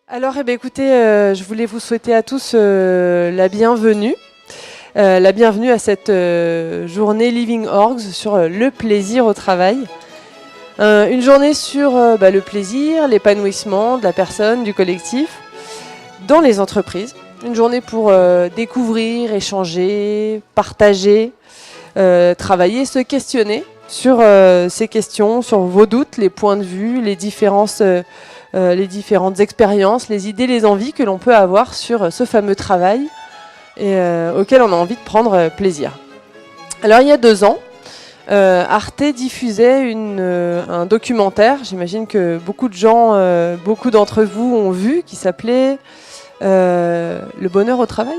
Alors, écoutez, je voulais vous souhaiter à tous la bienvenue. La bienvenue à cette journée Living Orgs sur le plaisir au travail. Une journée sur le plaisir, l'épanouissement de la personne, du collectif, dans les entreprises. Une journée pour découvrir, échanger, partager, travailler, se questionner sur ces questions, sur vos doutes, les points de vue, les différentes expériences, les idées, les envies que l'on peut avoir sur ce fameux travail et auquel on a envie de prendre plaisir. Alors il y a 2 ans, Arte diffusait un documentaire, j'imagine que beaucoup de gens, beaucoup d'entre vous ont vu, qui s'appelait Le bonheur au travail.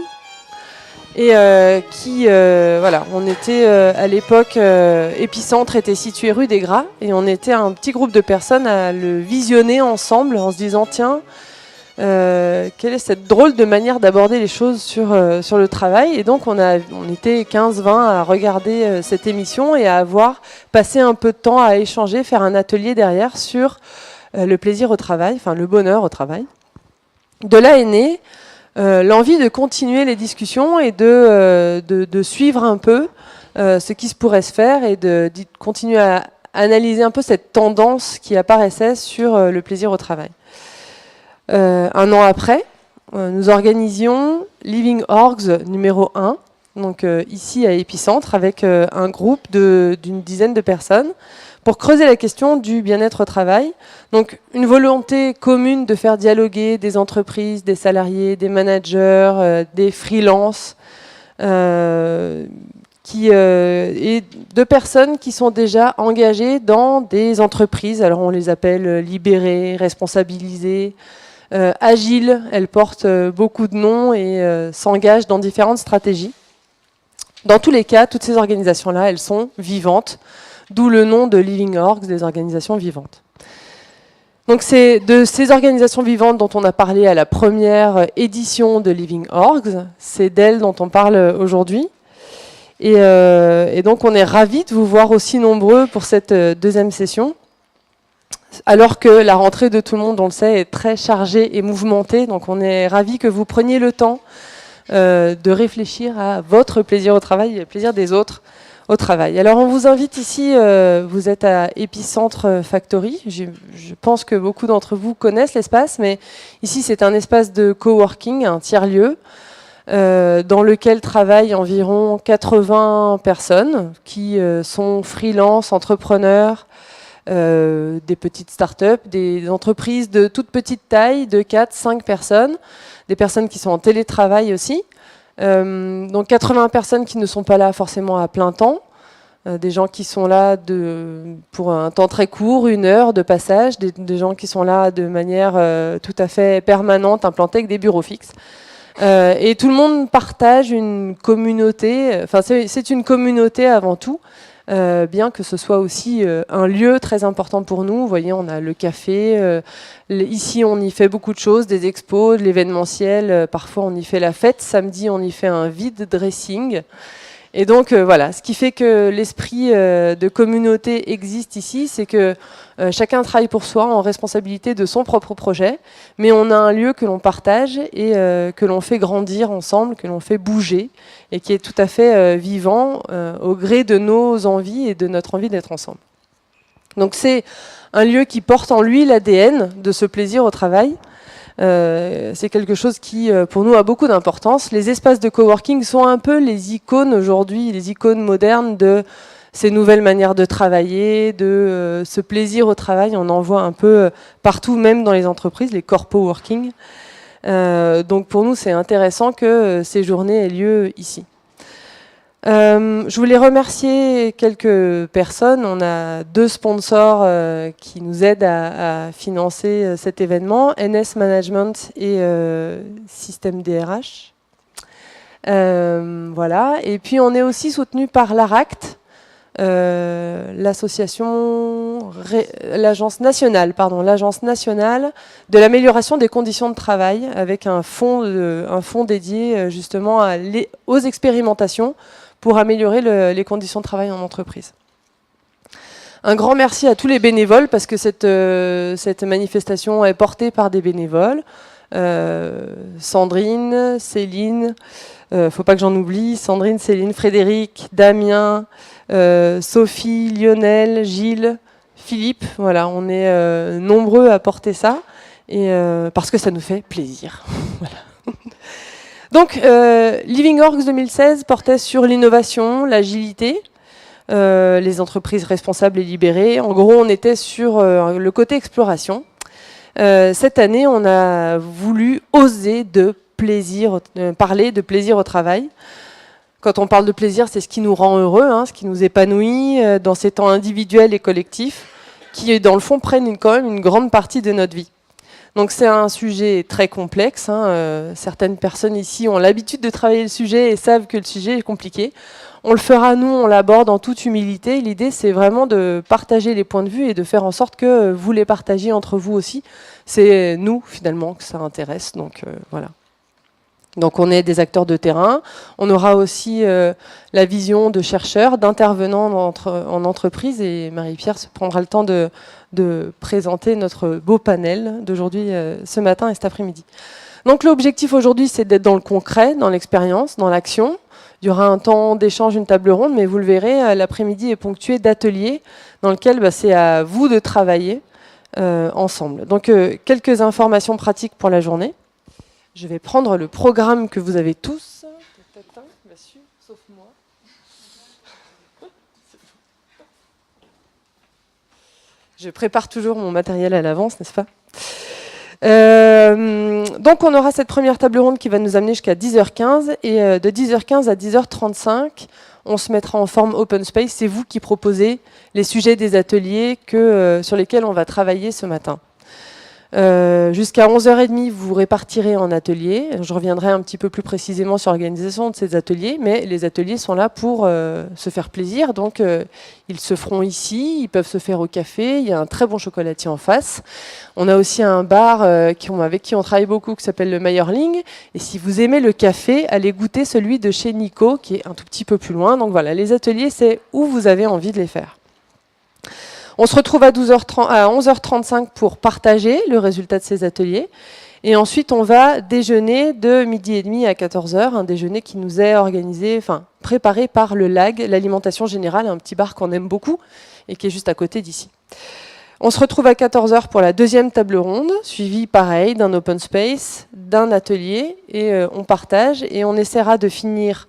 Et on était à l'époque, Épicentre était situé rue des Gras, et on était un petit groupe de personnes à le visionner ensemble en se disant tiens, quelle est cette drôle de manière d'aborder les choses sur le travail. Et donc on était 15-20 à regarder cette émission et à avoir passé un peu de temps à échanger, faire un atelier derrière sur le plaisir au travail, enfin le bonheur au travail. De là est née l'envie de continuer les discussions et de suivre un peu ce qui se pourrait se faire et de continuer à analyser un peu cette tendance qui apparaissait sur le plaisir au travail. 1 an après, nous organisions Living Orgs numéro 1, donc ici à Épicentre, avec un groupe d'une dizaine de personnes, pour creuser la question du bien-être au travail. Donc une volonté commune de faire dialoguer des entreprises, des salariés, des managers, des freelances, et de personnes qui sont déjà engagées dans des entreprises. Alors on les appelle libérées, responsabilisées, agiles. Elles portent beaucoup de noms et s'engagent dans différentes stratégies. Dans tous les cas, toutes ces organisations-là, elles sont vivantes. D'où le nom de Living Orgs, des organisations vivantes. Donc c'est de ces organisations vivantes dont on a parlé à la première édition de Living Orgs, c'est d'elles dont on parle aujourd'hui. Et donc on est ravis de vous voir aussi nombreux pour cette 2e session, alors que la rentrée de tout le monde, on le sait, est très chargée et mouvementée. Donc on est ravis que vous preniez le temps de réfléchir à votre plaisir au travail et le plaisir des autres au travail. Alors on vous invite ici, vous êtes à Épicentre Factory, je pense que beaucoup d'entre vous connaissent l'espace, mais ici c'est un espace de coworking, un tiers-lieu, dans lequel travaillent environ 80 personnes qui sont freelance, entrepreneurs, des petites startups, des entreprises de toute petite taille, de 4-5 personnes, des personnes qui sont en télétravail aussi. Donc 80 personnes qui ne sont pas là forcément à plein temps, des gens qui sont là pour un temps très court, 1 heure de passage, des gens qui sont là de manière tout à fait permanente, implantés avec des bureaux fixes. Et tout le monde partage une communauté, enfin c'est une communauté avant tout, bien que ce soit aussi un lieu très important pour nous. Vous voyez, on a le café, ici on y fait beaucoup de choses, des expos, de l'événementiel, parfois on y fait la fête, samedi on y fait un vide dressing. Et donc voilà, ce qui fait que l'esprit de communauté existe ici, c'est que chacun travaille pour soi en responsabilité de son propre projet, mais on a un lieu que l'on partage et que l'on fait grandir ensemble, que l'on fait bouger, et qui est tout à fait vivant au gré de nos envies et de notre envie d'être ensemble. Donc c'est un lieu qui porte en lui l'ADN de ce plaisir au travail. C'est quelque chose qui, pour nous, a beaucoup d'importance. Les espaces de coworking sont un peu les icônes aujourd'hui, les icônes modernes de ces nouvelles manières de travailler, de ce plaisir au travail. On en voit un peu partout, même dans les entreprises, les corpo working. Donc pour nous, c'est intéressant que ces journées aient lieu ici. Je voulais remercier quelques personnes. On a 2 sponsors qui nous aident à financer cet événement, NS Management et Système DRH. Voilà. Et puis on est aussi soutenu par l'ARACT, l'Agence nationale de l'amélioration des conditions de travail, avec un fonds dédié justement aux expérimentations pour améliorer les conditions de travail en entreprise. Un grand merci à tous les bénévoles, parce que cette manifestation est portée par des bénévoles. Sandrine, Céline, faut pas que j'en oublie, Sandrine, Céline, Frédéric, Damien, Sophie, Lionel, Gilles, Philippe. Voilà, on est nombreux à porter ça, et parce que ça nous fait plaisir. Voilà. Donc, Living Orgs 2016 portait sur l'innovation, l'agilité, les entreprises responsables et libérées. En gros, on était sur le côté exploration. Cette année, on a voulu oser parler de plaisir au travail. Quand on parle de plaisir, c'est ce qui nous rend heureux, hein, ce qui nous épanouit dans ces temps individuels et collectifs, qui, dans le fond, prennent quand même une grande partie de notre vie. Donc c'est un sujet très complexe. Certaines personnes ici ont l'habitude de travailler le sujet et savent que le sujet est compliqué. On le fera, nous, on l'aborde en toute humilité. L'idée, c'est vraiment de partager les points de vue et de faire en sorte que vous les partagiez entre vous aussi. C'est nous, finalement, que ça intéresse. Donc voilà. Donc on est des acteurs de terrain. On aura aussi la vision de chercheurs, d'intervenants en entreprise. Et Marie-Pierre se prendra le temps de présenter notre beau panel d'aujourd'hui, ce matin et cet après-midi. Donc l'objectif aujourd'hui, c'est d'être dans le concret, dans l'expérience, dans l'action. Il y aura un temps d'échange, une table ronde, mais vous le verrez, l'après-midi est ponctué d'ateliers dans lesquels c'est à vous de travailler ensemble. Donc quelques informations pratiques pour la journée. Je vais prendre le programme que vous avez tous. Sauf moi. Je prépare toujours mon matériel à l'avance, n'est-ce pas ? Donc on aura cette première table ronde qui va nous amener jusqu'à 10h15 et de 10h15 à 10h35, on se mettra en forme open space. C'est vous qui proposez les sujets des ateliers sur lesquels on va travailler ce matin. Jusqu'à 11h30, vous vous répartirez en ateliers. Je reviendrai un petit peu plus précisément sur l'organisation de ces ateliers, mais les ateliers sont là pour se faire plaisir. Donc, ils se feront ici, ils peuvent se faire au café. Il y a un très bon chocolatier en face. On a aussi un bar avec qui on travaille beaucoup, qui s'appelle le Meyerling. Et si vous aimez le café, allez goûter celui de chez Nico, qui est un tout petit peu plus loin. Donc voilà, les ateliers, c'est où vous avez envie de les faire. On se retrouve à 11h35 pour partager le résultat de ces ateliers. Et ensuite, on va déjeuner de 12h30 à 14h, un déjeuner qui nous est préparé par le LAG, l'alimentation générale, un petit bar qu'on aime beaucoup et qui est juste à côté d'ici. On se retrouve à 14h pour la deuxième table ronde, suivie pareil d'un open space, d'un atelier, et on partage et on essaiera de finir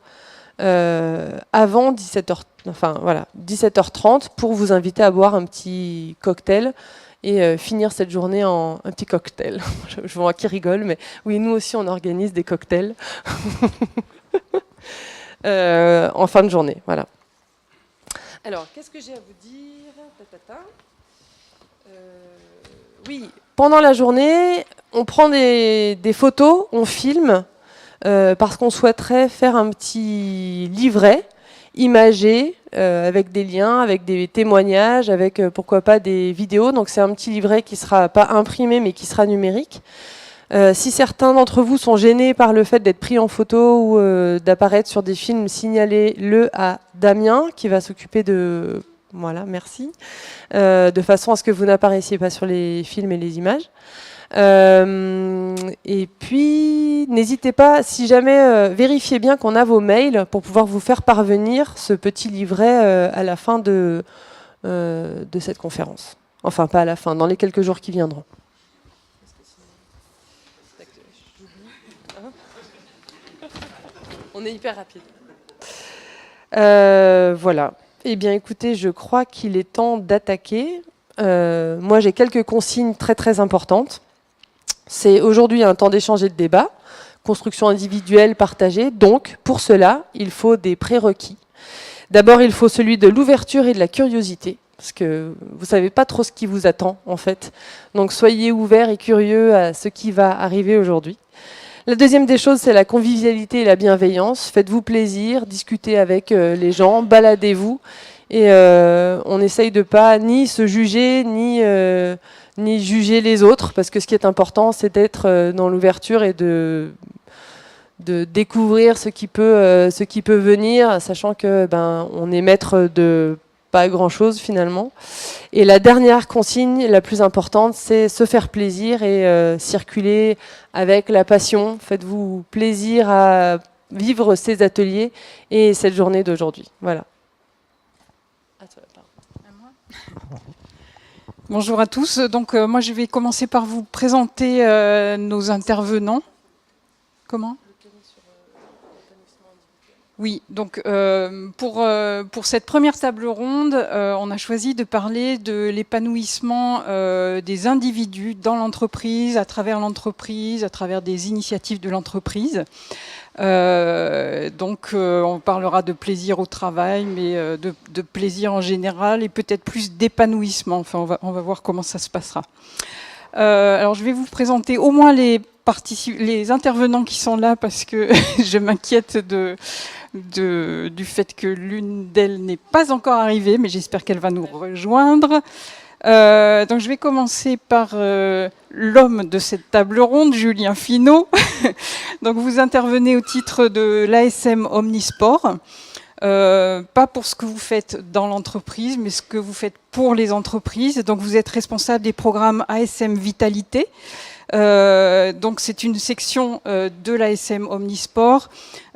avant 17h30 pour vous inviter à boire un petit cocktail et finir cette journée en un petit cocktail. Je vois qui rigole, mais oui, nous aussi on organise des cocktails en fin de journée. Voilà. Alors, qu'est-ce que j'ai à vous dire ? Oui, pendant la journée, on prend des photos, on filme, parce qu'on souhaiterait faire un petit livret imagé, avec des liens, avec des témoignages, avec pourquoi pas des vidéos. Donc c'est un petit livret qui ne sera pas imprimé, mais qui sera numérique. Si certains d'entre vous sont gênés par le fait d'être pris en photo ou d'apparaître sur des films, signalez-le à Damien, qui va s'occuper de... Voilà, merci. De façon à ce que vous n'apparaissiez pas sur les films et les images. Et puis, n'hésitez pas, si jamais, vérifiez bien qu'on a vos mails pour pouvoir vous faire parvenir ce petit livret à la fin de cette conférence. Enfin, pas à la fin, dans les quelques jours qui viendront. On est hyper rapide. Voilà. Eh bien, écoutez, je crois qu'il est temps d'attaquer. Moi, j'ai quelques consignes très, très importantes. C'est aujourd'hui un temps d'échange et de débat, construction individuelle partagée. Donc, pour cela, il faut des prérequis. D'abord, il faut celui de l'ouverture et de la curiosité, parce que vous ne savez pas trop ce qui vous attend, en fait. Donc, soyez ouverts et curieux à ce qui va arriver aujourd'hui. La deuxième des choses, c'est la convivialité et la bienveillance. Faites-vous plaisir, discutez avec les gens, baladez-vous. Et on essaye de pas ni se juger, ni juger les autres, parce que ce qui est important, c'est d'être dans l'ouverture et de découvrir ce qui peut venir, sachant que on est maître de pas grand-chose finalement. Et la dernière consigne, la plus importante, c'est se faire plaisir et circuler avec la passion. Faites-vous plaisir à vivre ces ateliers et cette journée d'aujourd'hui. Voilà. Bonjour à tous. Donc, moi, je vais commencer par vous présenter nos intervenants. Comment ? Oui, donc pour cette première table ronde, on a choisi de parler de l'épanouissement des individus dans l'entreprise, à travers des initiatives de l'entreprise. On parlera de plaisir au travail, mais de plaisir en général et peut-être plus d'épanouissement. Enfin, on va voir comment ça se passera. Alors, je vais vous présenter au moins les intervenants qui sont là parce que je m'inquiète du fait que l'une d'elles n'est pas encore arrivée, mais j'espère qu'elle va nous rejoindre. Donc je vais commencer par l'homme de cette table ronde, Julien Finot. Donc vous intervenez au titre de l'ASM Omnisport, pas pour ce que vous faites dans l'entreprise, mais ce que vous faites pour les entreprises. Donc vous êtes responsable des programmes ASM Vitalité. Donc c'est une section de l'ASM Omnisport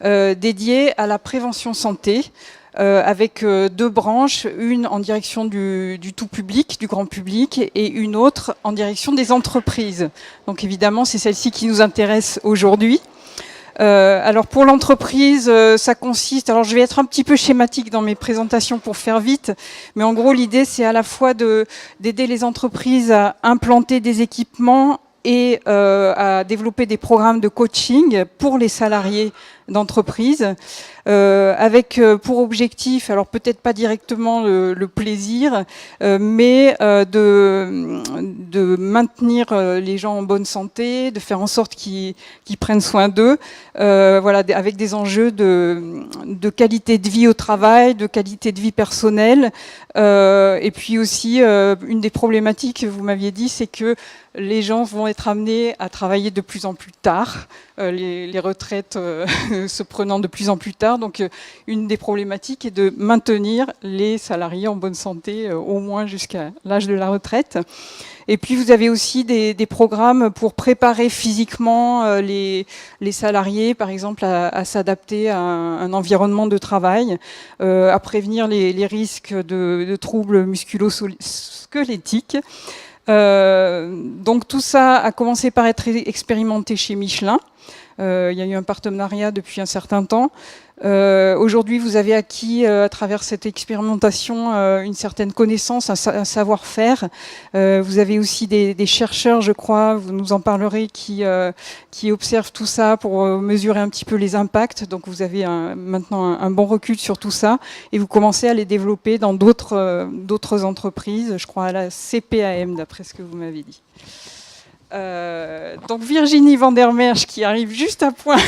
dédiée à la prévention santé, avec deux branches, une en direction du tout public, du grand public, et une autre en direction des entreprises. Donc évidemment, c'est celle-ci qui nous intéresse aujourd'hui. Alors pour l'entreprise, ça consiste, alors je vais être un petit peu schématique dans mes présentations pour faire vite, mais en gros l'idée c'est à la fois d'aider les entreprises à implanter des équipements et à développer des programmes de coaching pour les salariés d'entreprise, avec pour objectif, alors peut-être pas directement le plaisir, mais de maintenir les gens en bonne santé, de faire en sorte qu'ils prennent soin d'eux, voilà, avec des enjeux de qualité de vie au travail, de qualité de vie personnelle, et puis aussi une des problématiques, vous m'aviez dit, c'est que les gens vont être amenés à travailler de plus en plus tard, les retraites se prenant de plus en plus tard. Donc une des problématiques est de maintenir les salariés en bonne santé au moins jusqu'à l'âge de la retraite. Et puis vous avez aussi des programmes pour préparer physiquement les salariés, par exemple, à s'adapter à un environnement de travail, à prévenir les risques de troubles musculo-squelettiques. Donc tout ça a commencé par être expérimenté chez Michelin. Il y a eu un partenariat depuis un certain temps. Aujourd'hui, vous avez acquis à travers cette expérimentation une certaine connaissance, un savoir-faire. Vous avez aussi des chercheurs, je crois, vous nous en parlerez, qui observent tout ça pour mesurer un petit peu les impacts. Donc vous avez maintenant un bon recul sur tout ça et vous commencez à les développer dans d'autres entreprises, je crois à la CPAM, d'après ce que vous m'avez dit. Donc Virginie van der Merch qui arrive juste à point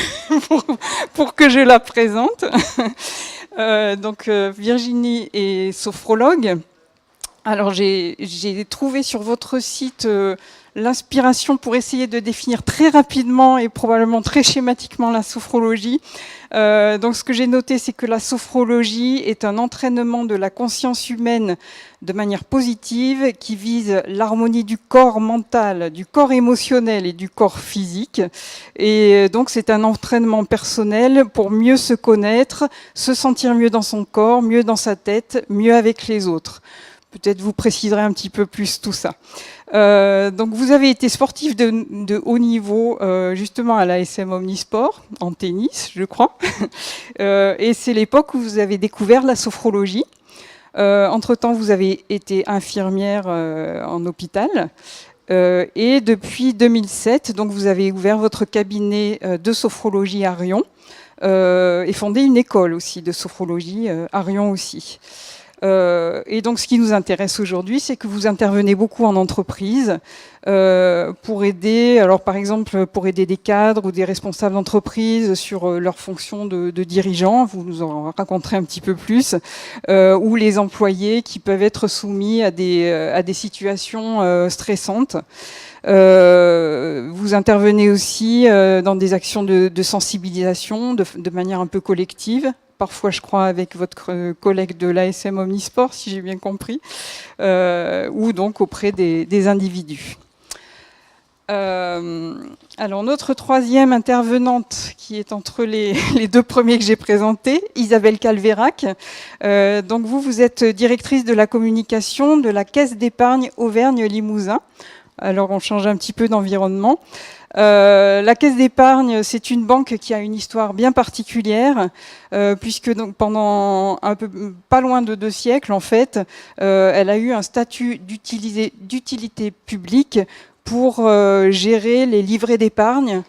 pour que je la présente. Virginie est sophrologue. Alors j'ai trouvé sur votre site l'inspiration pour essayer de définir très rapidement et probablement très schématiquement la sophrologie. Donc ce que j'ai noté, c'est que la sophrologie est un entraînement de la conscience humaine de manière positive qui vise l'harmonie du corps mental, du corps émotionnel et du corps physique. Et donc c'est un entraînement personnel pour mieux se connaître, se sentir mieux dans son corps, mieux dans sa tête, mieux avec les autres. Peut-être vous préciserez un petit peu plus tout ça. Donc vous avez été sportif de haut niveau justement à l'ASM Omnisport, en tennis je crois, et c'est l'époque où vous avez découvert la sophrologie. Entre-temps vous avez été infirmière en hôpital, et depuis 2007 donc vous avez ouvert votre cabinet de sophrologie à Rion, et fondé une école aussi de sophrologie à Rion aussi. Et donc ce qui nous intéresse aujourd'hui, c'est que vous intervenez beaucoup en entreprise pour aider, alors par exemple pour aider des cadres ou des responsables d'entreprise sur leur fonction de dirigeants, vous nous en raconterez un petit peu plus, ou les employés qui peuvent être soumis à des situations stressantes. Vous intervenez aussi dans des actions de sensibilisation de manière un peu collective, parfois je crois avec votre collègue de l'ASM Omnisport, si j'ai bien compris, ou donc auprès des individus. Alors notre troisième intervenante, qui est entre les deux premiers que j'ai présentés, Isabelle Calvérac. Donc vous êtes directrice de la communication de la Caisse d'épargne Auvergne-Limousin. Alors on change un petit peu d'environnement. La Caisse d'épargne, c'est une banque qui a une histoire bien particulière, puisque donc pendant pas loin de 2 siècles, en fait, elle a eu un statut d'utilité publique pour gérer les livrets d'épargne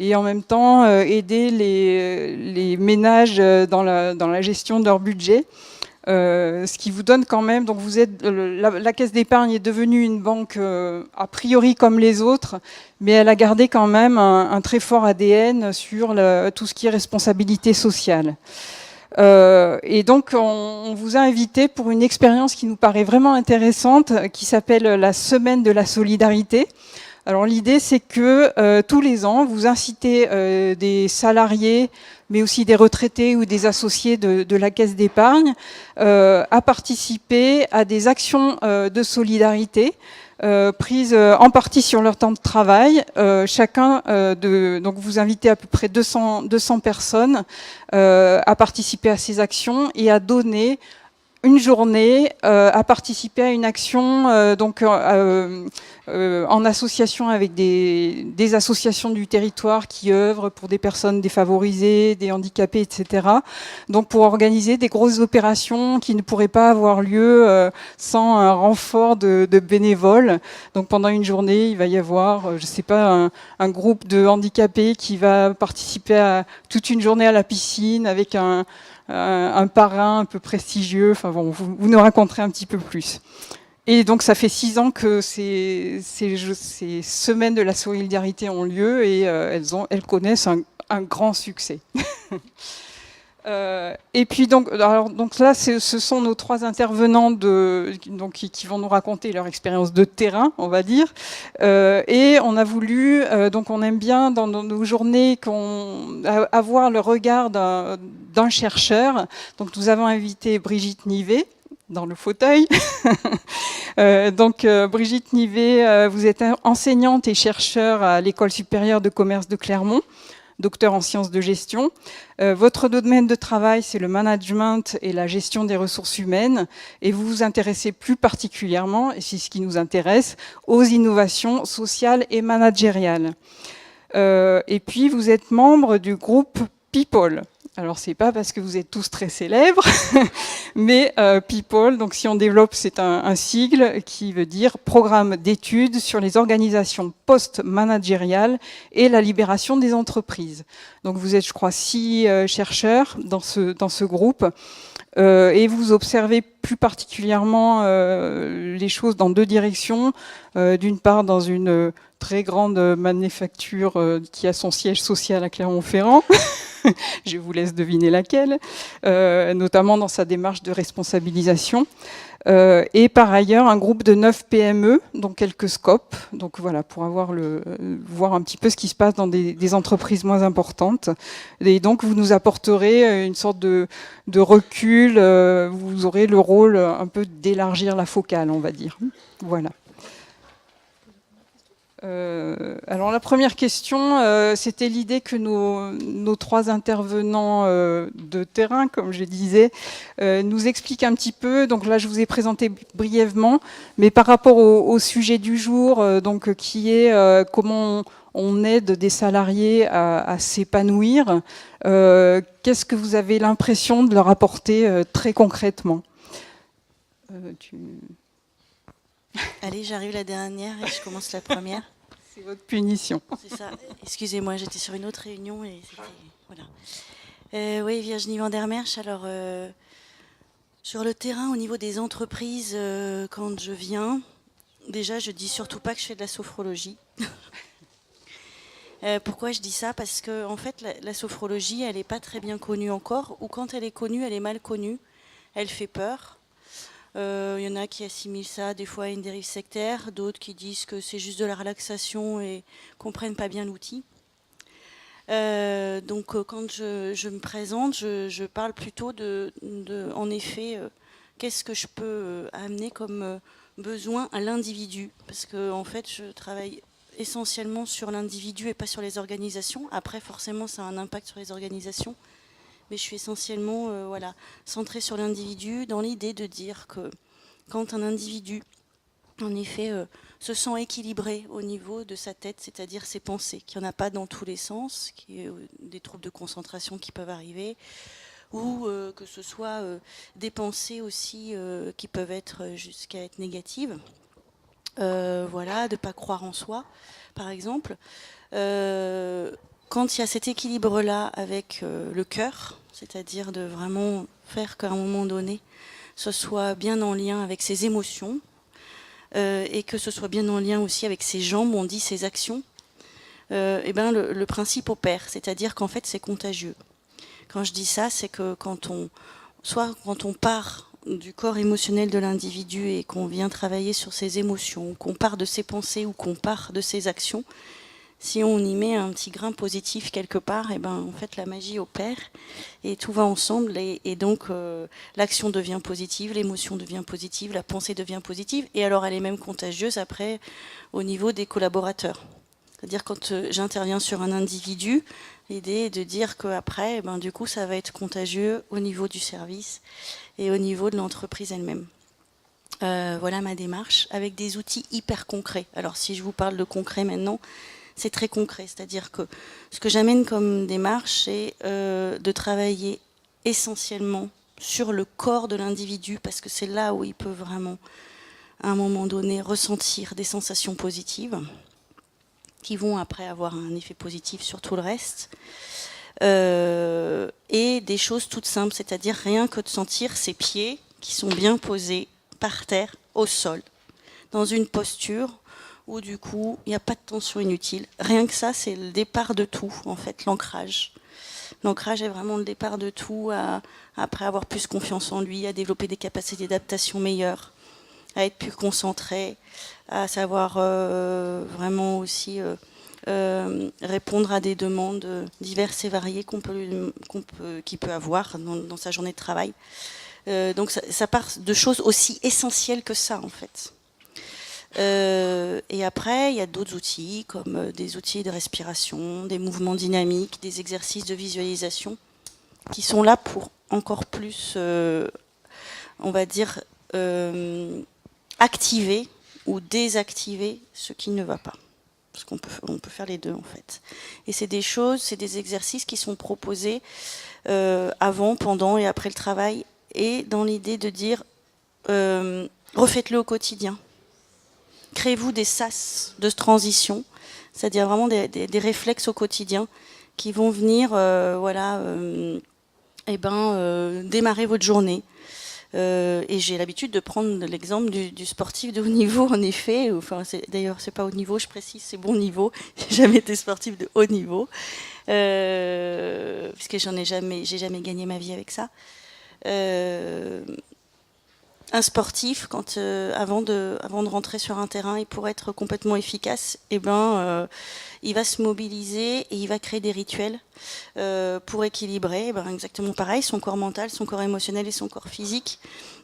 et en même temps aider les ménages dans la gestion de leur budget. Ce qui vous donne quand même, donc vous êtes, la Caisse d'épargne est devenue une banque a priori comme les autres, mais elle a gardé quand même un très fort ADN sur tout ce qui est responsabilité sociale. Et donc on vous a invité pour une expérience qui nous paraît vraiment intéressante, qui s'appelle la Semaine de la solidarité. Alors l'idée, c'est que tous les ans, vous incitez des salariés, mais aussi des retraités ou des associés de la Caisse d'épargne à participer à des actions de solidarité prises en partie sur leur temps de travail. Donc vous invitez à peu près 200 personnes à participer à ces actions et à donner une journée à participer à une action en association avec des associations du territoire qui œuvrent pour des personnes défavorisées, des handicapés, etc. Donc pour organiser des grosses opérations qui ne pourraient pas avoir lieu sans un renfort de bénévoles. Donc pendant une journée, il va y avoir, je sais pas, un groupe de handicapés qui va participer à toute une journée à la piscine avec un parrain un peu prestigieux. Enfin bon, vous nous raconterez un petit peu plus. Et donc ça fait 6 ans que ces semaines de la solidarité ont lieu et elles connaissent un grand succès. Et puis donc là, ce sont nos 3 intervenants qui vont nous raconter leur expérience de terrain, on va dire. Et on a voulu, donc on aime bien dans nos journées avoir le regard d'un chercheur. Donc nous avons invité Brigitte Nivet dans le fauteuil. Brigitte Nivet, vous êtes enseignante et chercheur à l'École supérieure de commerce de Clermont, docteur en sciences de gestion. Votre domaine de travail, c'est le management et la gestion des ressources humaines. Et vous vous intéressez plus particulièrement, et c'est ce qui nous intéresse, aux innovations sociales et managériales. Et puis, vous êtes membre du groupe People. Alors, c'est pas parce que vous êtes tous très célèbres, mais People, donc si on développe, c'est un sigle qui veut dire Programme d'études sur les organisations post-managériales et la libération des entreprises. Donc, vous êtes, je crois, 6 chercheurs dans ce groupe. Et vous observez plus particulièrement les choses dans 2 directions. D'une part, dans une très grande manufacture qui a son siège social à Clermont-Ferrand. Je vous laisse deviner laquelle, notamment dans sa démarche de responsabilisation. Et par ailleurs, un groupe de 9 PME, donc quelques scopes. Donc voilà, pour voir un petit peu ce qui se passe dans des entreprises moins importantes. Et donc, vous nous apporterez une sorte de recul. Vous aurez le rôle un peu d'élargir la focale, on va dire. Voilà. Alors la première question, c'était l'idée que nos 3 intervenants de terrain, comme je disais, nous expliquent un petit peu. Donc là, je vous ai présenté brièvement, mais par rapport au sujet du jour, qui est comment on aide des salariés à s'épanouir. Qu'est-ce que vous avez l'impression de leur apporter très concrètement ? Allez, j'arrive la dernière et je commence la première. C'est votre punition. C'est ça. Excusez-moi, j'étais sur une autre réunion et c'était... Voilà. Oui, Virginie Vandermerch. Alors, sur le terrain, au niveau des entreprises, quand je viens, déjà, je dis surtout pas que je fais de la sophrologie. Pourquoi je dis ça ? Parce que, en fait, la sophrologie, elle n'est pas très bien connue encore, ou quand elle est connue, elle est mal connue. Elle fait peur. Il y en a qui assimilent ça des fois à une dérive sectaire, d'autres qui disent que c'est juste de la relaxation et comprennent pas bien l'outil. Donc quand je me présente, je parle plutôt en effet, qu'est-ce que je peux amener comme besoin à l'individu, parce que en fait je travaille essentiellement sur l'individu et pas sur les organisations. Après forcément ça a un impact sur les organisations, mais je suis essentiellement voilà, centrée sur l'individu, dans l'idée de dire que quand un individu en effet se sent équilibré au niveau de sa tête, c'est-à-dire ses pensées, qu'il n'y en a pas dans tous les sens, qu'il y ait des troubles de concentration qui peuvent arriver, ou que ce soit des pensées aussi qui peuvent être jusqu'à être négatives. Voilà, de ne pas croire en soi, par exemple. Quand il y a cet équilibre-là avec le cœur, c'est-à-dire de vraiment faire qu'à un moment donné, ce soit bien en lien avec ses émotions, et que ce soit bien en lien aussi avec ses jambes, on dit ses actions, et ben le principe opère, c'est-à-dire qu'en fait c'est contagieux. Quand je dis ça, c'est que quand on part du corps émotionnel de l'individu et qu'on vient travailler sur ses émotions, qu'on part de ses pensées ou qu'on part de ses actions, si on y met un petit grain positif quelque part, et ben en fait la magie opère et tout va ensemble et donc l'action devient positive, l'émotion devient positive, la pensée devient positive et alors elle est même contagieuse après au niveau des collaborateurs. C'est-à-dire quand j'interviens sur un individu, l'idée est de dire qu'après, ben, du coup, ça va être contagieux au niveau du service et au niveau de l'entreprise elle-même. Voilà ma démarche, avec des outils hyper concrets. Alors si je vous parle de concret maintenant, c'est très concret. C'est-à-dire que ce que j'amène comme démarche, c'est de travailler essentiellement sur le corps de l'individu, parce que c'est là où il peut vraiment, à un moment donné, ressentir des sensations positives, qui vont après avoir un effet positif sur tout le reste. Et des choses toutes simples, c'est-à-dire rien que de sentir ses pieds qui sont bien posés par terre, au sol, dans une posture où du coup, il n'y a pas de tension inutile. Rien que ça, c'est le départ de tout, en fait, l'ancrage. L'ancrage est vraiment le départ de tout, après avoir plus confiance en lui, à développer des capacités d'adaptation meilleures, à être plus concentré, à savoir vraiment aussi répondre à des demandes diverses et variées qu'il peut avoir dans sa journée de travail. Donc ça part de choses aussi essentielles que ça, en fait. Et après, il y a d'autres outils, comme des outils de respiration, des mouvements dynamiques, des exercices de visualisation, qui sont là pour encore plus, on va dire, activer ou désactiver ce qui ne va pas. Parce qu'on peut faire les deux, en fait. Et c'est des choses, c'est des exercices qui sont proposés avant, pendant et après le travail, et dans l'idée de dire, refaites-le au quotidien. Créez-vous des sas de transition, c'est-à-dire vraiment des réflexes au quotidien qui vont venir démarrer votre journée. Et j'ai l'habitude de prendre l'exemple du sportif de haut niveau, en effet. Enfin, d'ailleurs, c'est pas haut niveau, je précise, c'est bon niveau. J'ai jamais été sportif de haut niveau, puisque j'ai jamais gagné ma vie avec ça. Un sportif, avant de rentrer sur un terrain, et pour être complètement efficace, il va se mobiliser et il va créer des rituels pour équilibrer, exactement pareil, son corps mental, son corps émotionnel et son corps physique.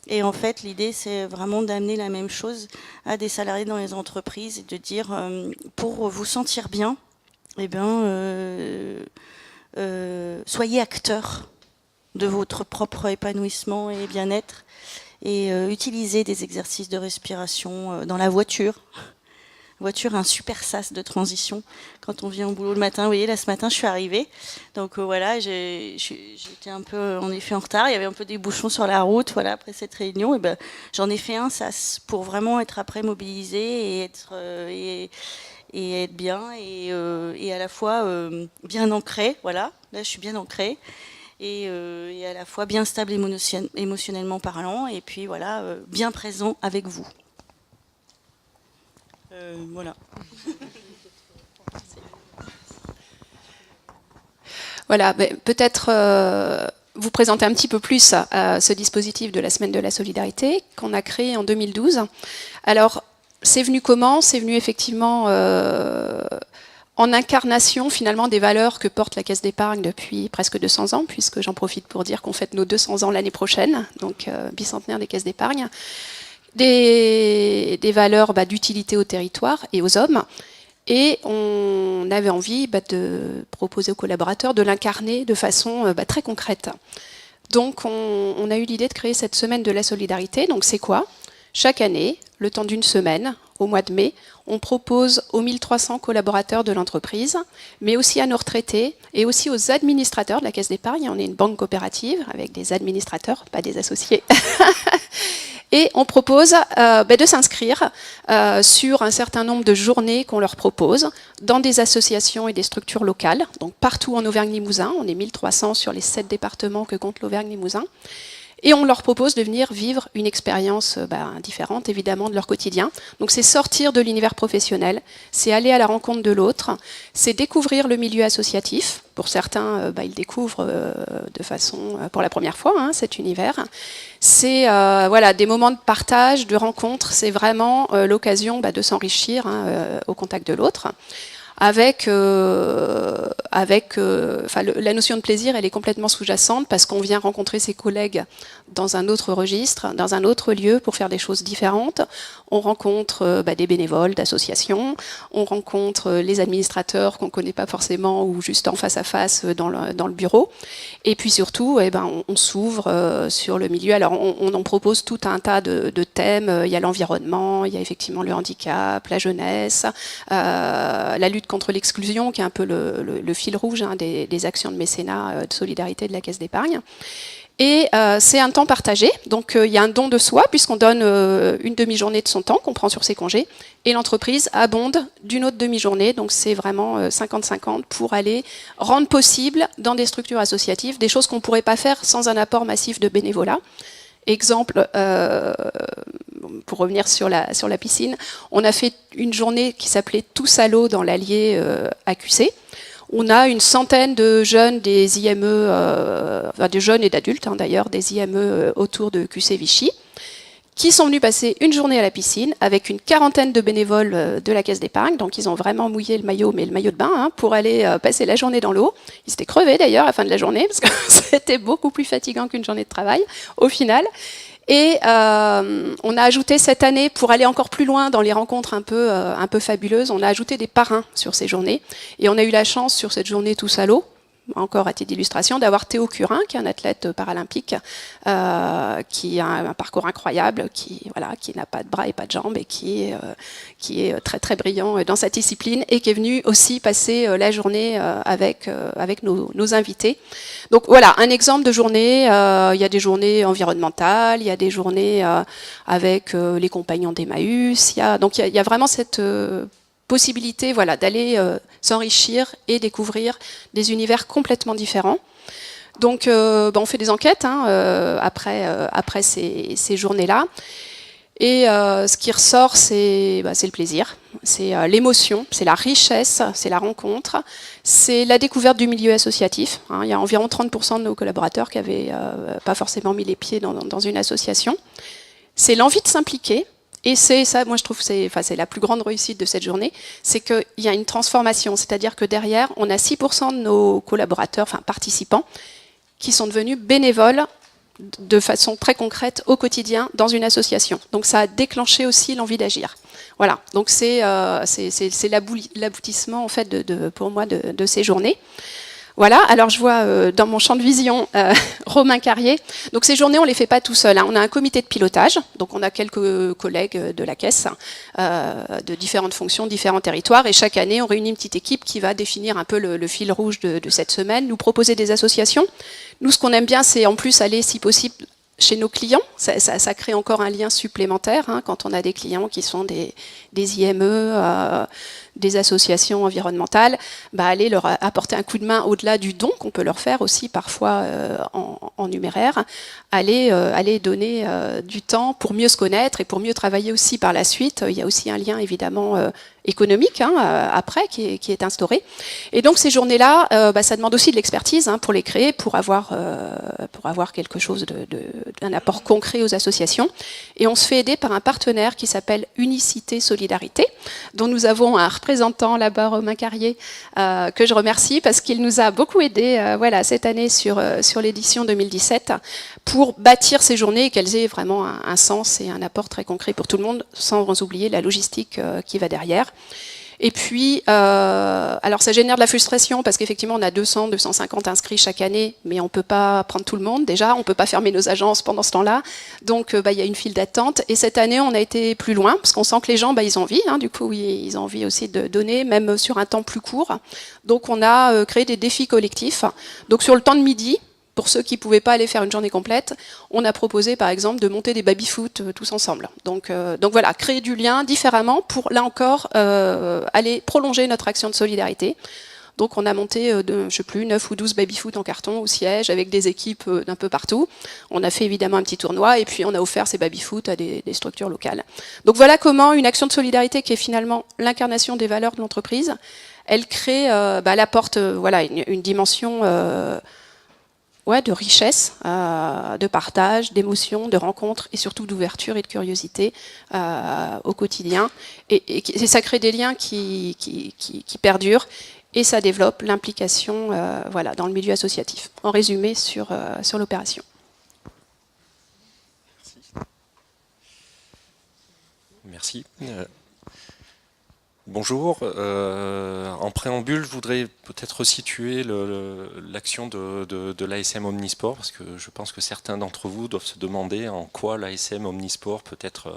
Et en fait, l'idée, c'est vraiment d'amener la même chose à des salariés dans les entreprises et de dire, pour vous sentir bien, soyez acteur de votre propre épanouissement et bien-être. Et utiliser des exercices de respiration dans la voiture. La voiture, un super sas de transition. Quand on vient au boulot le matin, vous voyez, là ce matin, je suis arrivée. Donc voilà, j'étais un peu en effet en retard. Il y avait un peu des bouchons sur la route. Voilà, après cette réunion, et j'en ai fait un sas pour vraiment être après mobilisée et être bien et à la fois bien ancrée. Voilà, là je suis bien ancrée. Et à la fois bien stable émotionnellement parlant, et puis voilà, bien présent avec vous. Voilà. Voilà, peut-être vous présenter un petit peu plus ce dispositif de la Semaine de la Solidarité qu'on a créé en 2012. Alors, c'est venu comment ? C'est venu effectivement en incarnation finalement des valeurs que porte la Caisse d'épargne depuis presque 200 ans, puisque j'en profite pour dire qu'on fête nos 200 ans l'année prochaine, donc bicentenaire des caisses d'épargne. Des valeurs d'utilité au territoire et aux hommes. Et on avait envie de proposer aux collaborateurs de l'incarner de façon très concrète. Donc on a eu l'idée de créer cette semaine de la solidarité. Donc c'est quoi ? Chaque année, le temps d'une semaine, au mois de mai, on propose aux 1300 collaborateurs de l'entreprise, mais aussi à nos retraités et aussi aux administrateurs de la Caisse d'épargne. On est une banque coopérative avec des administrateurs, pas des associés. Et on propose de s'inscrire sur un certain nombre de journées qu'on leur propose dans des associations et des structures locales, donc partout en Auvergne-Limousin. On est 1300 sur les 7 départements que compte l'Auvergne-Limousin. Et on leur propose de venir vivre une expérience différente, évidemment, de leur quotidien. Donc c'est sortir de l'univers professionnel, c'est aller à la rencontre de l'autre, c'est découvrir le milieu associatif. Pour certains, ils découvrent de façon, pour la première fois, cet univers. C'est des moments de partage, de rencontre, c'est vraiment l'occasion de s'enrichir au contact de l'autre. Avec la notion de plaisir, elle est complètement sous-jacente parce qu'on vient rencontrer ses collègues dans un autre registre, dans un autre lieu pour faire des choses différentes. On rencontre des bénévoles d'associations, on rencontre les administrateurs qu'on ne connaît pas forcément ou juste en face à face dans le bureau. Et puis surtout, on s'ouvre sur le milieu. Alors on en propose tout un tas de thèmes. Il y a l'environnement, il y a effectivement le handicap, la jeunesse, la lutte contre l'exclusion, qui est un peu le fil rouge des actions de mécénat, de solidarité de la Caisse d'épargne. Et c'est un temps partagé, donc il y a un don de soi, puisqu'on donne une demi-journée de son temps qu'on prend sur ses congés, et l'entreprise abonde d'une autre demi-journée, donc c'est vraiment 50-50 pour aller rendre possible dans des structures associatives des choses qu'on ne pourrait pas faire sans un apport massif de bénévolat. Exemple, pour revenir sur la piscine, on a fait une journée qui s'appelait Tous à l'eau dans l'Allier à QC. On a une centaine de jeunes des IME, de jeunes et d'adultes d'ailleurs, des IME autour de QC Vichy, qui sont venus passer une journée à la piscine avec une quarantaine de bénévoles de la Caisse d'épargne. Donc ils ont vraiment mouillé le maillot, mais le maillot de bain, pour aller passer la journée dans l'eau. Ils s'étaient crevés d'ailleurs à la fin de la journée, parce que c'était beaucoup plus fatigant qu'une journée de travail au final. Et on a ajouté cette année, pour aller encore plus loin dans les rencontres un peu fabuleuses, on a ajouté des parrains sur ces journées. Et on a eu la chance sur cette journée Tous à l'eau, encore à titre d'illustration, d'avoir Théo Curin, qui est un athlète paralympique, qui a un parcours incroyable, qui n'a pas de bras et pas de jambes, et qui est très très brillant dans sa discipline, et qui est venu aussi passer la journée avec nos invités. Donc voilà, un exemple de journée. Il y a des journées environnementales, il y a des journées avec les compagnons d'Emmaüs. Donc il y a vraiment cette possibilité d'aller s'enrichir et découvrir des univers complètement différents. Donc on fait des enquêtes après ces journées-là. Et ce qui ressort, c'est le plaisir, c'est l'émotion, c'est la richesse, c'est la rencontre, c'est la découverte du milieu associatif. Il y a environ 30% de nos collaborateurs qui n'avaient pas forcément mis les pieds dans une association. C'est l'envie de s'impliquer. Et c'est ça, moi je trouve que c'est la plus grande réussite de cette journée, c'est qu'il y a une transformation, c'est-à-dire que derrière, on a 6% de nos collaborateurs, participants, qui sont devenus bénévoles de façon très concrète au quotidien dans une association. Donc ça a déclenché aussi l'envie d'agir. Voilà, donc c'est l'aboutissement en fait pour moi de ces journées. Voilà, alors je vois dans mon champ de vision Romain Carrier. Donc ces journées, on ne les fait pas tout seul. On a un comité de pilotage, donc on a quelques collègues de la caisse, de différentes fonctions, différents territoires, et chaque année, on réunit une petite équipe qui va définir un peu le fil rouge de cette semaine, nous proposer des associations. Nous, ce qu'on aime bien, c'est en plus aller, si possible, chez nos clients. Ça crée encore un lien supplémentaire quand on a des clients qui sont des IME, des associations environnementales, aller leur apporter un coup de main au-delà du don qu'on peut leur faire aussi parfois en numéraire, aller donner du temps pour mieux se connaître et pour mieux travailler aussi par la suite. Il y a aussi un lien évidemment économique après qui est instauré. Et donc ces journées-là, ça demande aussi de l'expertise pour les créer, pour avoir quelque chose d'un apport concret aux associations. Et on se fait aider par un partenaire qui s'appelle Unicité Solidarité, dont nous avons un représentant là-bas, Romain Carrier, que je remercie parce qu'il nous a beaucoup aidé cette année sur l'édition 2017 pour bâtir ces journées et qu'elles aient vraiment un sens et un apport très concret pour tout le monde, sans oublier la logistique qui va derrière. Et puis, alors ça génère de la frustration parce qu'effectivement on a 200, 250 inscrits chaque année, mais on ne peut pas prendre tout le monde déjà, on ne peut pas fermer nos agences pendant ce temps-là, donc il y a une file d'attente. Et cette année on a été plus loin parce qu'on sent que les gens ils ont envie, du coup ils ont envie aussi de donner, même sur un temps plus court. Donc on a créé des défis collectifs. Donc sur le temps de midi, pour ceux qui ne pouvaient pas aller faire une journée complète, on a proposé par exemple de monter des baby-foot tous ensemble. Donc voilà, créer du lien différemment pour, là encore, aller prolonger notre action de solidarité. Donc on a monté, 9 ou 12 baby-foot en carton au siège avec des équipes d'un peu partout. On a fait évidemment un petit tournoi et puis on a offert ces baby-foot à des structures locales. Donc voilà comment une action de solidarité qui est finalement l'incarnation des valeurs de l'entreprise, elle crée, elle apporte une dimension de richesse, de partage, d'émotion, de rencontre et surtout d'ouverture et de curiosité au quotidien. Et ça crée des liens qui perdurent et ça développe l'implication dans le milieu associatif. En résumé sur l'opération. Merci. Bonjour. En préambule, je voudrais peut-être resituer l'action de l'ASM Omnisport, parce que je pense que certains d'entre vous doivent se demander en quoi l'ASM Omnisport peut être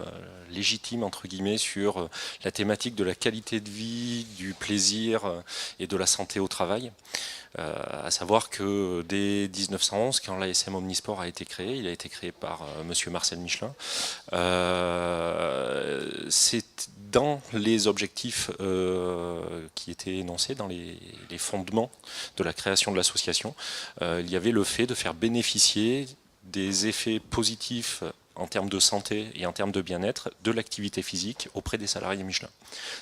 légitime, entre guillemets, sur la thématique de la qualité de vie, du plaisir et de la santé au travail. À savoir que dès 1911, quand l'ASM Omnisport a été créé, il a été créé par monsieur Marcel Michelin. C'est dans les objectifs qui étaient énoncés, dans les fondements de la création de l'association, il y avait le fait de faire bénéficier des effets positifs en termes de santé et en termes de bien-être de l'activité physique auprès des salariés Michelin.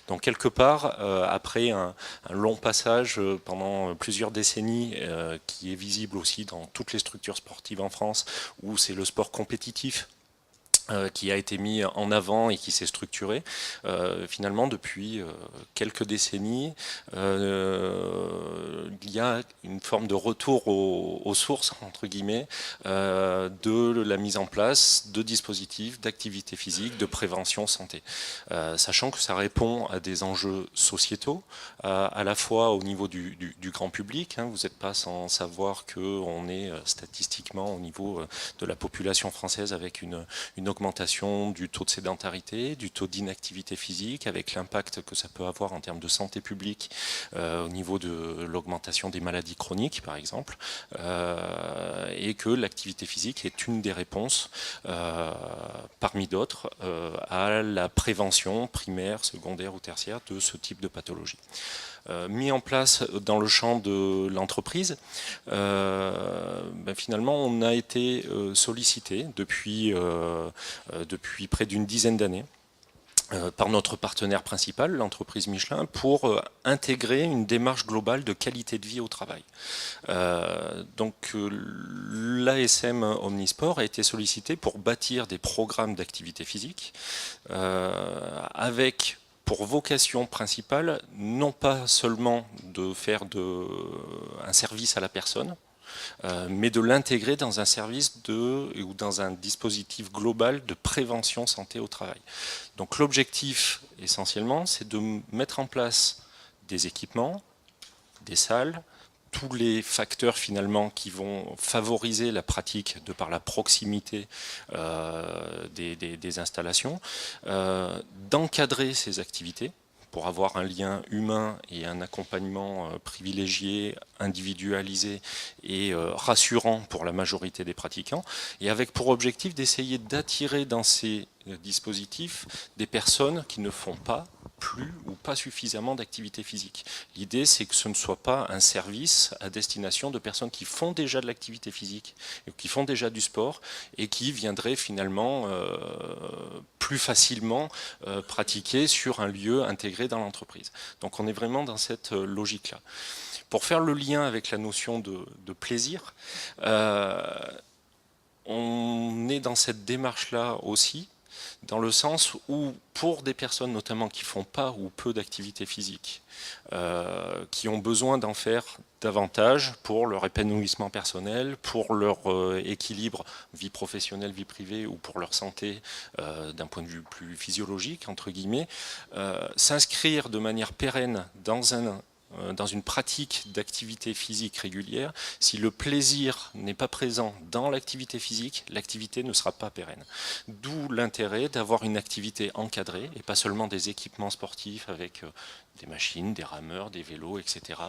Donc quelque part, après un long passage pendant plusieurs décennies, qui est visible aussi dans toutes les structures sportives en France, où c'est le sport compétitif qui a été mis en avant et qui s'est structuré. Finalement, depuis quelques décennies, il y a une forme de retour aux sources, entre guillemets, de la mise en place de dispositifs d'activité physique, de prévention santé. Sachant que ça répond à des enjeux sociétaux, à la fois au niveau du grand public. Vous n'êtes pas sans savoir qu'on est statistiquement au niveau de la population française avec une augmentation du taux de sédentarité, du taux d'inactivité physique, avec l'impact que ça peut avoir en termes de santé publique au niveau de l'augmentation des maladies chroniques, par exemple, et que l'activité physique est une des réponses, parmi d'autres, à la prévention primaire, secondaire ou tertiaire de ce type de pathologie. Mis en place dans le champ de l'entreprise, finalement on a été sollicité depuis près d'une dizaine d'années par notre partenaire principal, l'entreprise Michelin, pour intégrer une démarche globale de qualité de vie au travail. Donc l'ASM Omnisport a été sollicité pour bâtir des programmes d'activité physique avec pour vocation principale, non pas seulement de faire un service à la personne, mais de l'intégrer dans un service ou dans un dispositif global de prévention santé au travail. Donc l'objectif, essentiellement, c'est de mettre en place des équipements, des salles, tous les facteurs finalement qui vont favoriser la pratique de par la proximité des installations, d'encadrer ces activités pour avoir un lien humain et un accompagnement privilégié, individualisé et rassurant pour la majorité des pratiquants, et avec pour objectif d'essayer d'attirer dans ces dispositifs des personnes qui ne font pas plus ou pas suffisamment d'activité physique. L'idée, c'est que ce ne soit pas un service à destination de personnes qui font déjà de l'activité physique, qui font déjà du sport, et qui viendraient finalement plus facilement pratiquer sur un lieu intégré dans l'entreprise. Donc on est vraiment dans cette logique-là. Pour faire le lien avec la notion de plaisir, on est dans cette démarche-là aussi, dans le sens où, pour des personnes notamment qui ne font pas ou peu d'activité physique, qui ont besoin d'en faire davantage pour leur épanouissement personnel, pour leur équilibre vie professionnelle, vie privée, ou pour leur santé d'un point de vue plus physiologique, entre guillemets, s'inscrire de manière pérenne dans une pratique d'activité physique régulière, si le plaisir n'est pas présent dans l'activité physique, l'activité ne sera pas pérenne. D'où l'intérêt d'avoir une activité encadrée, et pas seulement des équipements sportifs avec des machines, des rameurs, des vélos, etc.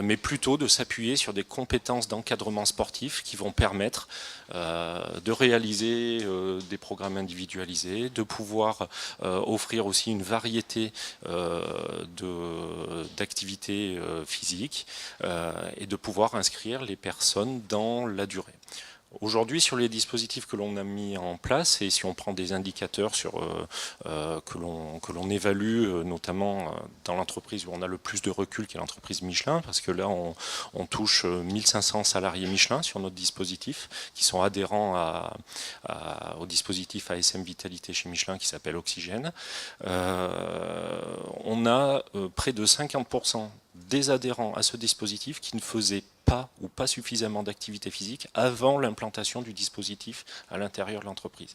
Mais plutôt de s'appuyer sur des compétences d'encadrement sportif qui vont permettre de réaliser des programmes individualisés, de pouvoir offrir aussi une variété d'activités physiques et de pouvoir inscrire les personnes dans la durée. Aujourd'hui, sur les dispositifs que l'on a mis en place, et si on prend des indicateurs que l'on évalue, notamment dans l'entreprise où on a le plus de recul, qui est l'entreprise Michelin, parce que là, on touche 1500 salariés Michelin sur notre dispositif, qui sont adhérents au dispositif ASM Vitalité chez Michelin, qui s'appelle Oxygène. On a près de 50% des adhérents à ce dispositif qui ne faisaient pas ou pas suffisamment d'activité physique avant l'implantation du dispositif à l'intérieur de l'entreprise.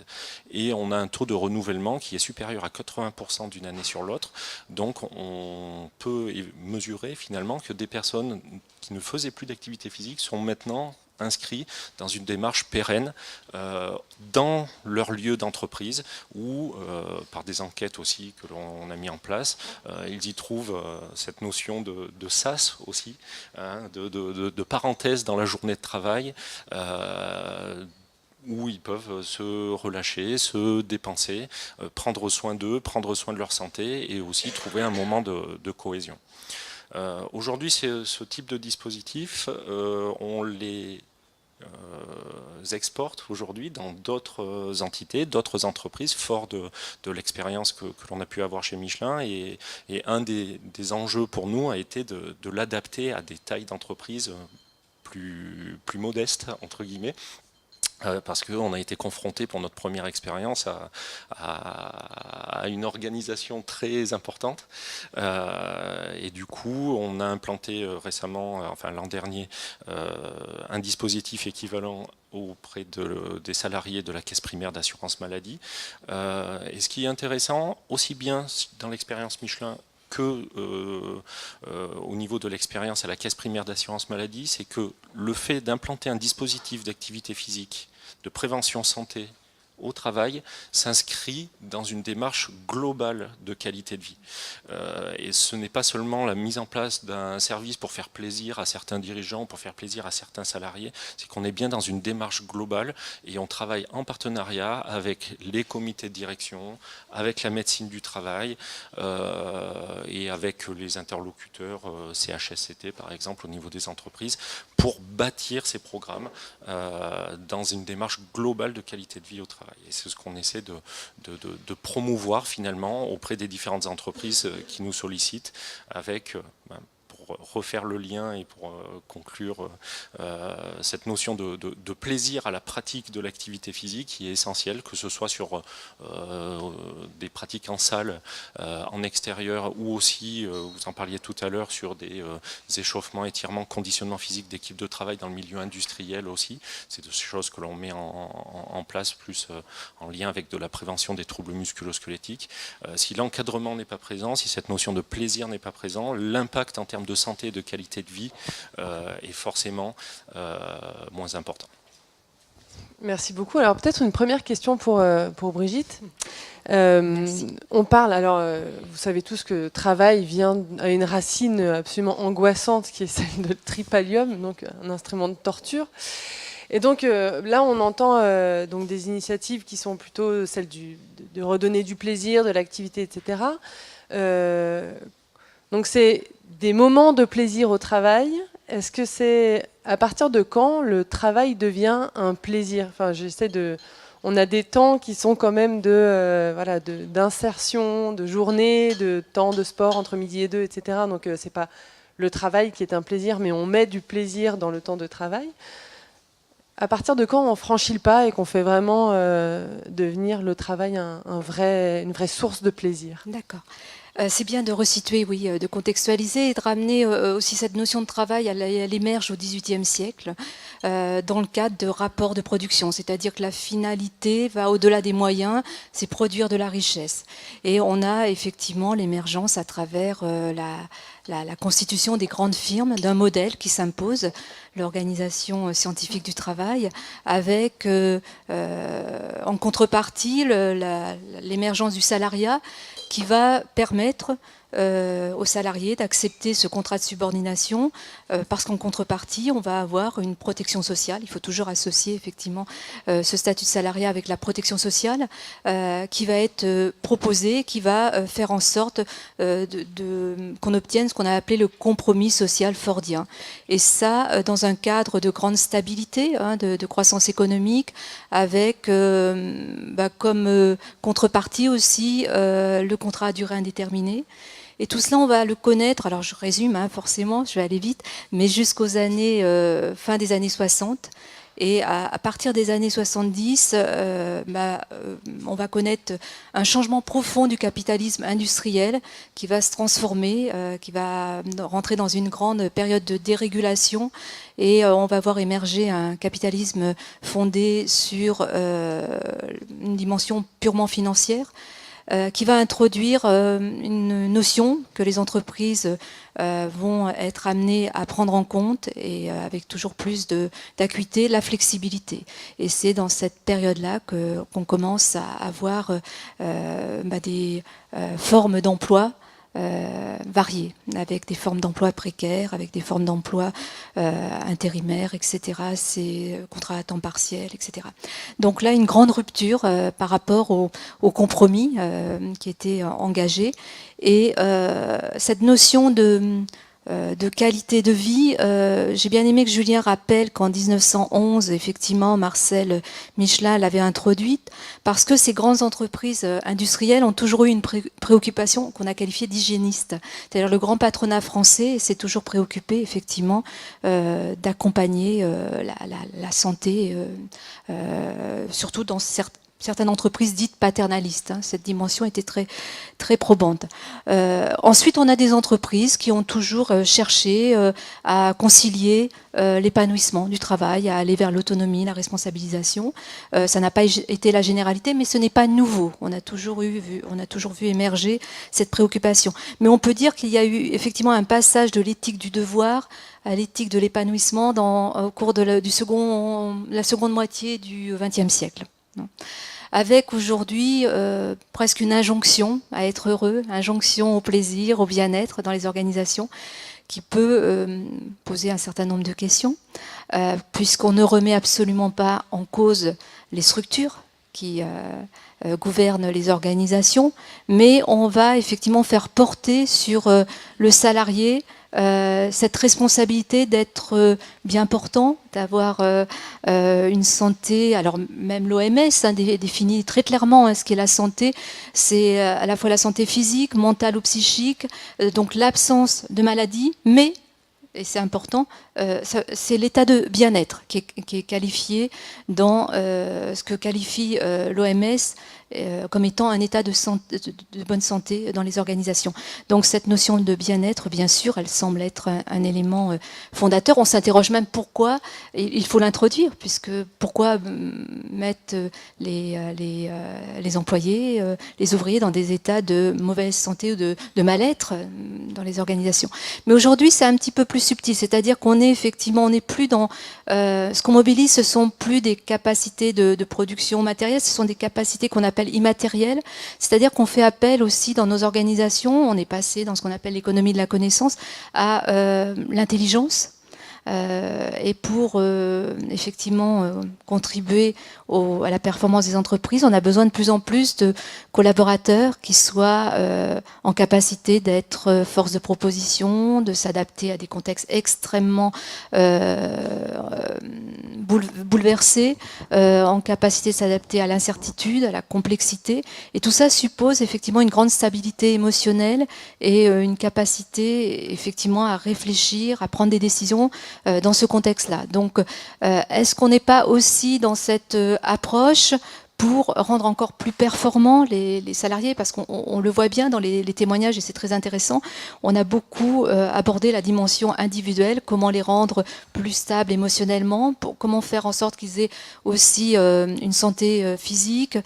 Et on a un taux de renouvellement qui est supérieur à 80% d'une année sur l'autre. Donc on peut mesurer finalement que des personnes qui ne faisaient plus d'activité physique sont maintenant inscrits dans une démarche pérenne dans leur lieu d'entreprise ou par des enquêtes aussi que l'on a mis en place, ils y trouvent cette notion de sas aussi, hein, de parenthèse dans la journée de travail où ils peuvent se relâcher, se dépenser, prendre soin d'eux, prendre soin de leur santé et aussi trouver un moment de cohésion. Aujourd'hui, ce type de dispositif, on les exporte aujourd'hui dans d'autres entités, d'autres entreprises, fort de l'expérience que l'on a pu avoir chez Michelin. Et un des enjeux pour nous a été de l'adapter à des tailles d'entreprises plus modestes, entre guillemets. Parce qu'on a été confronté pour notre première expérience à une organisation très importante et du coup on a implanté récemment, enfin l'an dernier, un dispositif équivalent auprès des salariés de la caisse primaire d'assurance maladie. Et ce qui est intéressant, aussi bien dans l'expérience Michelin que au niveau de l'expérience à la caisse primaire d'assurance maladie, c'est que le fait d'implanter un dispositif d'activité physique, de prévention santé au travail, s'inscrit dans une démarche globale de qualité de vie. Et ce n'est pas seulement la mise en place d'un service pour faire plaisir à certains dirigeants, pour faire plaisir à certains salariés, c'est qu'on est bien dans une démarche globale et on travaille en partenariat avec les comités de direction, avec la médecine du travail et avec les interlocuteurs CHSCT par exemple au niveau des entreprises pour bâtir ces programmes dans une démarche globale de qualité de vie au travail. Et c'est ce qu'on essaie de promouvoir finalement auprès des différentes entreprises qui nous sollicitent avec, pour refaire le lien et pour conclure cette notion de plaisir à la pratique de l'activité physique qui est essentielle, que ce soit sur des pratiques en salle, en extérieur ou aussi, vous en parliez tout à l'heure, sur des échauffements, étirements, conditionnement physique d'équipe de travail dans le milieu industriel aussi. C'est des choses que l'on met en place plus en lien avec de la prévention des troubles musculo-squelettiques. Si l'encadrement n'est pas présent, si cette notion de plaisir n'est pas présent, l'impact en termes de santé et de qualité de vie est forcément moins important. Merci beaucoup. Alors peut-être une première question pour Brigitte. On parle, alors vous savez tous que le travail a une racine absolument angoissante qui est celle de tripalium, donc un instrument de torture. Et donc là, on entend donc des initiatives qui sont plutôt celles de redonner du plaisir, de l'activité, etc. Donc c'est des moments de plaisir au travail. Est-ce que c'est à partir de quand le travail devient un plaisir? Enfin, on a des temps qui sont quand même d'insertion, de journée, de temps de sport entre midi et deux, etc. Donc c'est pas le travail qui est un plaisir, mais on met du plaisir dans le temps de travail. À partir de quand on franchit le pas et qu'on fait vraiment devenir le travail une vraie source de plaisir? D'accord. C'est bien de resituer, oui, de contextualiser et de ramener aussi cette notion de travail, elle émerge au XVIIIe siècle dans le cadre de rapports de production, c'est-à-dire que la finalité va au-delà des moyens, c'est produire de la richesse. Et on a effectivement l'émergence à travers la constitution des grandes firmes d'un modèle qui s'impose, l'organisation scientifique du travail, avec en contrepartie l'émergence du salariat qui va permettre aux salariés d'accepter ce contrat de subordination parce qu'en contrepartie, on va avoir une protection sociale. Il faut toujours associer effectivement ce statut de salariat avec la protection sociale qui va être proposée, qui va faire en sorte qu'on obtienne ce qu'on a appelé le compromis social fordien. Et ça, dans un cadre de grande stabilité, de croissance économique, avec comme contrepartie aussi le contrat à durée indéterminée. Et tout cela, on va le connaître, alors je résume forcément, je vais aller vite, mais jusqu'aux années, fin des années 60. Et à partir des années 70, on va connaître un changement profond du capitalisme industriel qui va se transformer, qui va rentrer dans une grande période de dérégulation. Et on va voir émerger un capitalisme fondé sur une dimension purement financière, qui va introduire une notion que les entreprises vont être amenées à prendre en compte et avec toujours plus d'acuité, la flexibilité. Et c'est dans cette période-là qu'on commence à avoir des formes d'emploi variées, avec des formes d'emploi précaires, avec des formes d'emploi intérimaires, etc. C'est contrat à temps partiel, etc. Donc là, une grande rupture par rapport au compromis qui était engagé. Et cette notion de qualité de vie, j'ai bien aimé que Julien rappelle qu'en 1911, effectivement, Marcel Michelin l'avait introduite, parce que ces grandes entreprises industrielles ont toujours eu une préoccupation qu'on a qualifiée d'hygiéniste. C'est-à-dire le grand patronat français s'est toujours préoccupé, effectivement, d'accompagner la santé, surtout dans certaines entreprises dites paternalistes. Cette dimension était très, très probante. Ensuite, on a des entreprises qui ont toujours cherché à concilier l'épanouissement du travail, à aller vers l'autonomie, la responsabilisation. Ça n'a pas été la généralité, mais ce n'est pas nouveau. On a toujours vu émerger cette préoccupation. Mais on peut dire qu'il y a eu effectivement un passage de l'éthique du devoir à l'éthique de l'épanouissement au cours de la seconde moitié du XXe siècle. Avec aujourd'hui presque une injonction à être heureux, injonction au plaisir, au bien-être dans les organisations, qui peut poser un certain nombre de questions, puisqu'on ne remet absolument pas en cause les structures qui gouvernent les organisations, mais on va effectivement faire porter sur le salarié cette responsabilité d'être bien portant, d'avoir une santé, alors même l'OMS définit très clairement ce qu'est la santé, c'est à la fois la santé physique, mentale ou psychique, donc l'absence de maladie, mais, et c'est important, c'est l'état de bien-être qui est qualifié dans ce que qualifie l'OMS comme étant un état de bonne santé dans les organisations. Donc cette notion de bien-être, bien sûr, elle semble être un élément fondateur. On s'interroge même pourquoi il faut l'introduire, puisque pourquoi mettre les employés, les ouvriers dans des états de mauvaise santé ou de mal-être dans les organisations. Mais aujourd'hui, c'est un petit peu plus subtil, c'est-à-dire qu'on est effectivement, on n'est plus dans ce qu'on mobilise, ce sont plus des capacités de production matérielle, ce sont des capacités qu'on appelle immatérielles, c'est-à-dire qu'on fait appel aussi dans nos organisations, on est passé dans ce qu'on appelle l'économie de la connaissance, à l'intelligence, Et pour effectivement contribuer à la performance des entreprises, on a besoin de plus en plus de collaborateurs qui soient en capacité d'être force de proposition, de s'adapter à des contextes extrêmement bouleversés, en capacité de s'adapter à l'incertitude, à la complexité. Et tout ça suppose effectivement une grande stabilité émotionnelle et une capacité effectivement à réfléchir, à prendre des décisions dans ce contexte-là. Donc, est-ce qu'on n'est pas aussi dans cette approche pour rendre encore plus performants les salariés, parce qu'on le voit bien dans les témoignages et c'est très intéressant, on a beaucoup abordé la dimension individuelle, comment les rendre plus stables émotionnellement, comment faire en sorte qu'ils aient aussi une santé physique,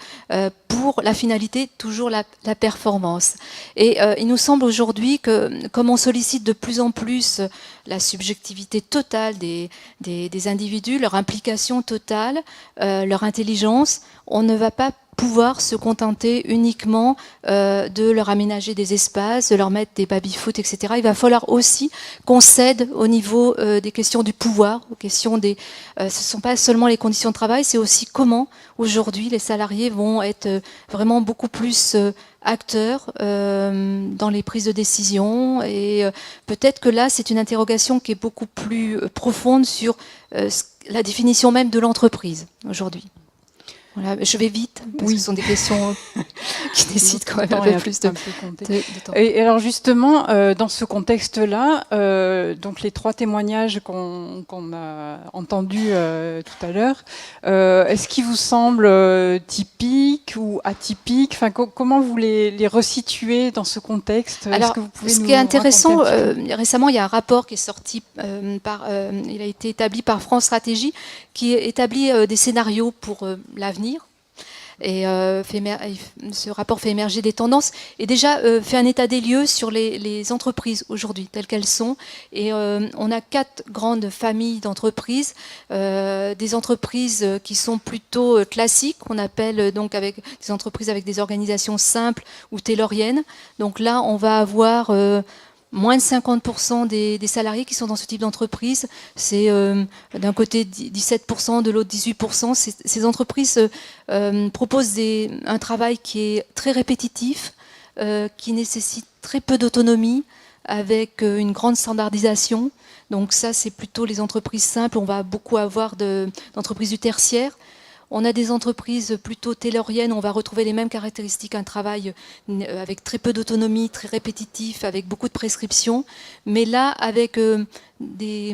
pour la finalité, toujours la performance. Et il nous semble aujourd'hui que, comme on sollicite de plus en plus la subjectivité totale des individus, leur implication totale, leur intelligence, on ne va pas pouvoir se contenter uniquement de leur aménager des espaces, de leur mettre des baby-foot, etc. Il va falloir aussi qu'on cède au niveau des questions du pouvoir, aux questions des... ce ne sont pas seulement les conditions de travail, c'est aussi comment aujourd'hui les salariés vont être vraiment beaucoup plus acteurs dans les prises de décision. Et peut-être que là, c'est une interrogation qui est beaucoup plus profonde sur la définition même de l'entreprise aujourd'hui. Voilà, je vais vite, parce que ce sont des questions qui nécessitent quand même un peu plus de temps. Et alors justement, dans ce contexte-là, donc les 3 témoignages qu'on a entendus tout à l'heure, est-ce qu'ils vous semblent typiques ou atypiques? Enfin, comment vous les resituez dans ce contexte? Alors, ce qui est intéressant, récemment, il y a un rapport qui est sorti, il a été établi par France Stratégie, qui établit des scénarios pour l'avenir. Et ce rapport fait émerger des tendances et déjà fait un état des lieux sur les entreprises aujourd'hui, telles qu'elles sont. Et on a 4 grandes familles d'entreprises, des entreprises qui sont plutôt classiques, qu'on appelle donc avec des entreprises avec des organisations simples ou tayloriennes. Donc là, on va avoir moins de 50% des salariés qui sont dans ce type d'entreprise. C'est d'un côté 17%, de l'autre 18%. Ces entreprises proposent un travail qui est très répétitif, qui nécessite très peu d'autonomie, avec une grande standardisation. Donc ça, c'est plutôt les entreprises simples. On va beaucoup avoir d'entreprises du tertiaire. On a des entreprises plutôt tayloriennes, on va retrouver les mêmes caractéristiques, un travail avec très peu d'autonomie, très répétitif, avec beaucoup de prescriptions, mais là avec des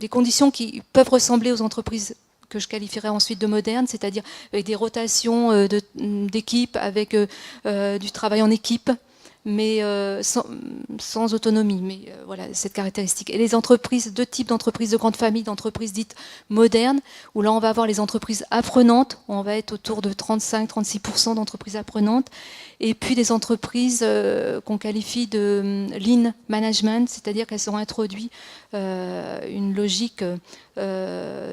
conditions qui peuvent ressembler aux entreprises que je qualifierais ensuite de modernes, c'est-à-dire avec des rotations d'équipes, avec du travail en équipe, mais sans autonomie, mais voilà cette caractéristique. Et les entreprises, 2 types d'entreprises de grande famille, d'entreprises dites modernes, où là on va avoir les entreprises apprenantes, on va être autour de 35-36% d'entreprises apprenantes, et puis des entreprises qu'on qualifie de lean management, c'est-à-dire qu'elles ont introduit une logique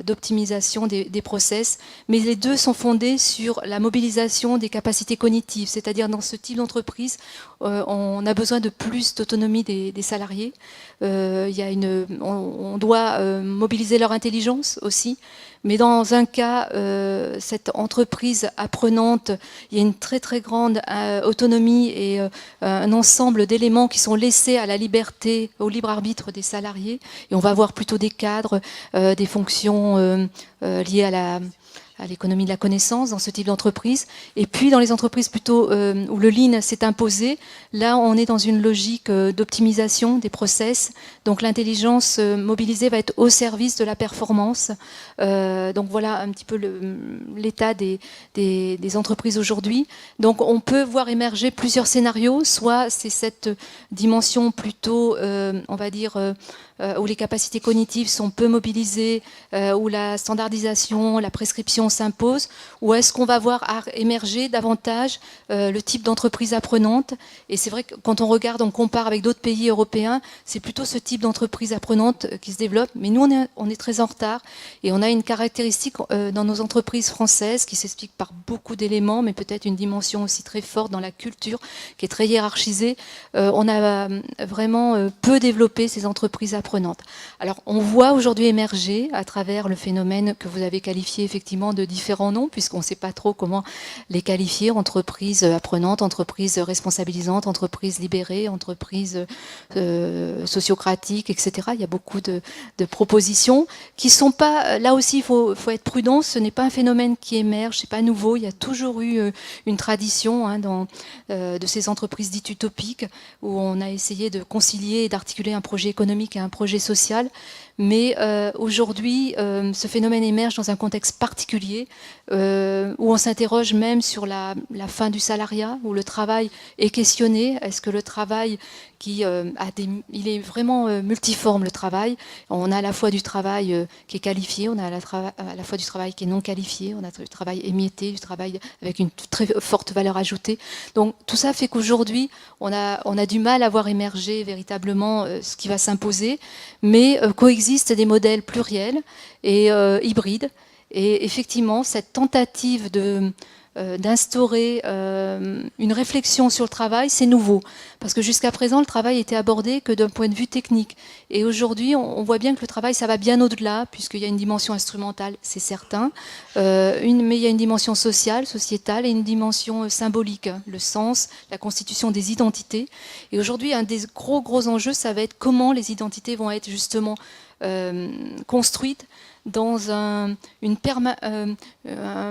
d'optimisation des process, mais les 2 sont fondés sur la mobilisation des capacités cognitives, c'est-à-dire dans ce type d'entreprise, on a besoin de plus d'autonomie des salariés. On doit mobiliser leur intelligence aussi. Mais dans un cas, cette entreprise apprenante, il y a une très très grande autonomie et un ensemble d'éléments qui sont laissés à la liberté, au libre arbitre des salariés. Et on va avoir plutôt des cadres, des fonctions liées à l'économie de la connaissance dans ce type d'entreprise. Et puis dans les entreprises plutôt où le lean s'est imposé, là on est dans une logique d'optimisation des process. Donc l'intelligence mobilisée va être au service de la performance. Donc voilà un petit peu l'état des entreprises aujourd'hui. Donc on peut voir émerger plusieurs scénarios. Soit c'est cette dimension plutôt, on va dire, où les capacités cognitives sont peu mobilisées, où la standardisation, la prescription s'impose, ou est-ce qu'on va voir émerger davantage le type d'entreprise apprenante? Et c'est vrai que quand on regarde, on compare avec d'autres pays européens, c'est plutôt ce type d'entreprise apprenante qui se développe, mais nous on est très en retard, et on a une caractéristique dans nos entreprises françaises qui s'explique par beaucoup d'éléments, mais peut-être une dimension aussi très forte dans la culture, qui est très hiérarchisée. On a vraiment peu développé ces entreprises apprenantes, apprenante. Alors, on voit aujourd'hui émerger, à travers le phénomène que vous avez qualifié effectivement de différents noms, puisqu'on ne sait pas trop comment les qualifier, entreprises apprenantes, entreprises responsabilisantes, entreprises libérées, entreprises sociocratiques, etc. Il y a beaucoup de propositions qui ne sont pas... Là aussi, il faut être prudent, ce n'est pas un phénomène qui émerge, ce n'est pas nouveau, il y a toujours eu une tradition de ces entreprises dites utopiques, où on a essayé de concilier et d'articuler un projet économique et un projet social. Mais aujourd'hui, ce phénomène émerge dans un contexte particulier, où on s'interroge même sur la fin du salariat, où le travail est questionné. Est-ce que le travail il est vraiment multiforme, le travail. On a à la fois du travail qui est qualifié, on a à la fois du travail qui est non qualifié, on a du travail émietté, du travail avec une très forte valeur ajoutée. Donc tout ça fait qu'aujourd'hui, on a du mal à voir émerger véritablement ce qui va s'imposer, mais coexistent des modèles pluriels et hybrides. Et effectivement, cette tentative d'instaurer une réflexion sur le travail, c'est nouveau. Parce que jusqu'à présent, le travail était abordé que d'un point de vue technique. Et aujourd'hui, on voit bien que le travail, ça va bien au-delà, puisqu'il y a une dimension instrumentale, c'est certain, mais il y a une dimension sociale, sociétale, et une dimension symbolique, le sens, la constitution des identités. Et aujourd'hui, un des gros enjeux, ça va être comment les identités vont être justement construites dans un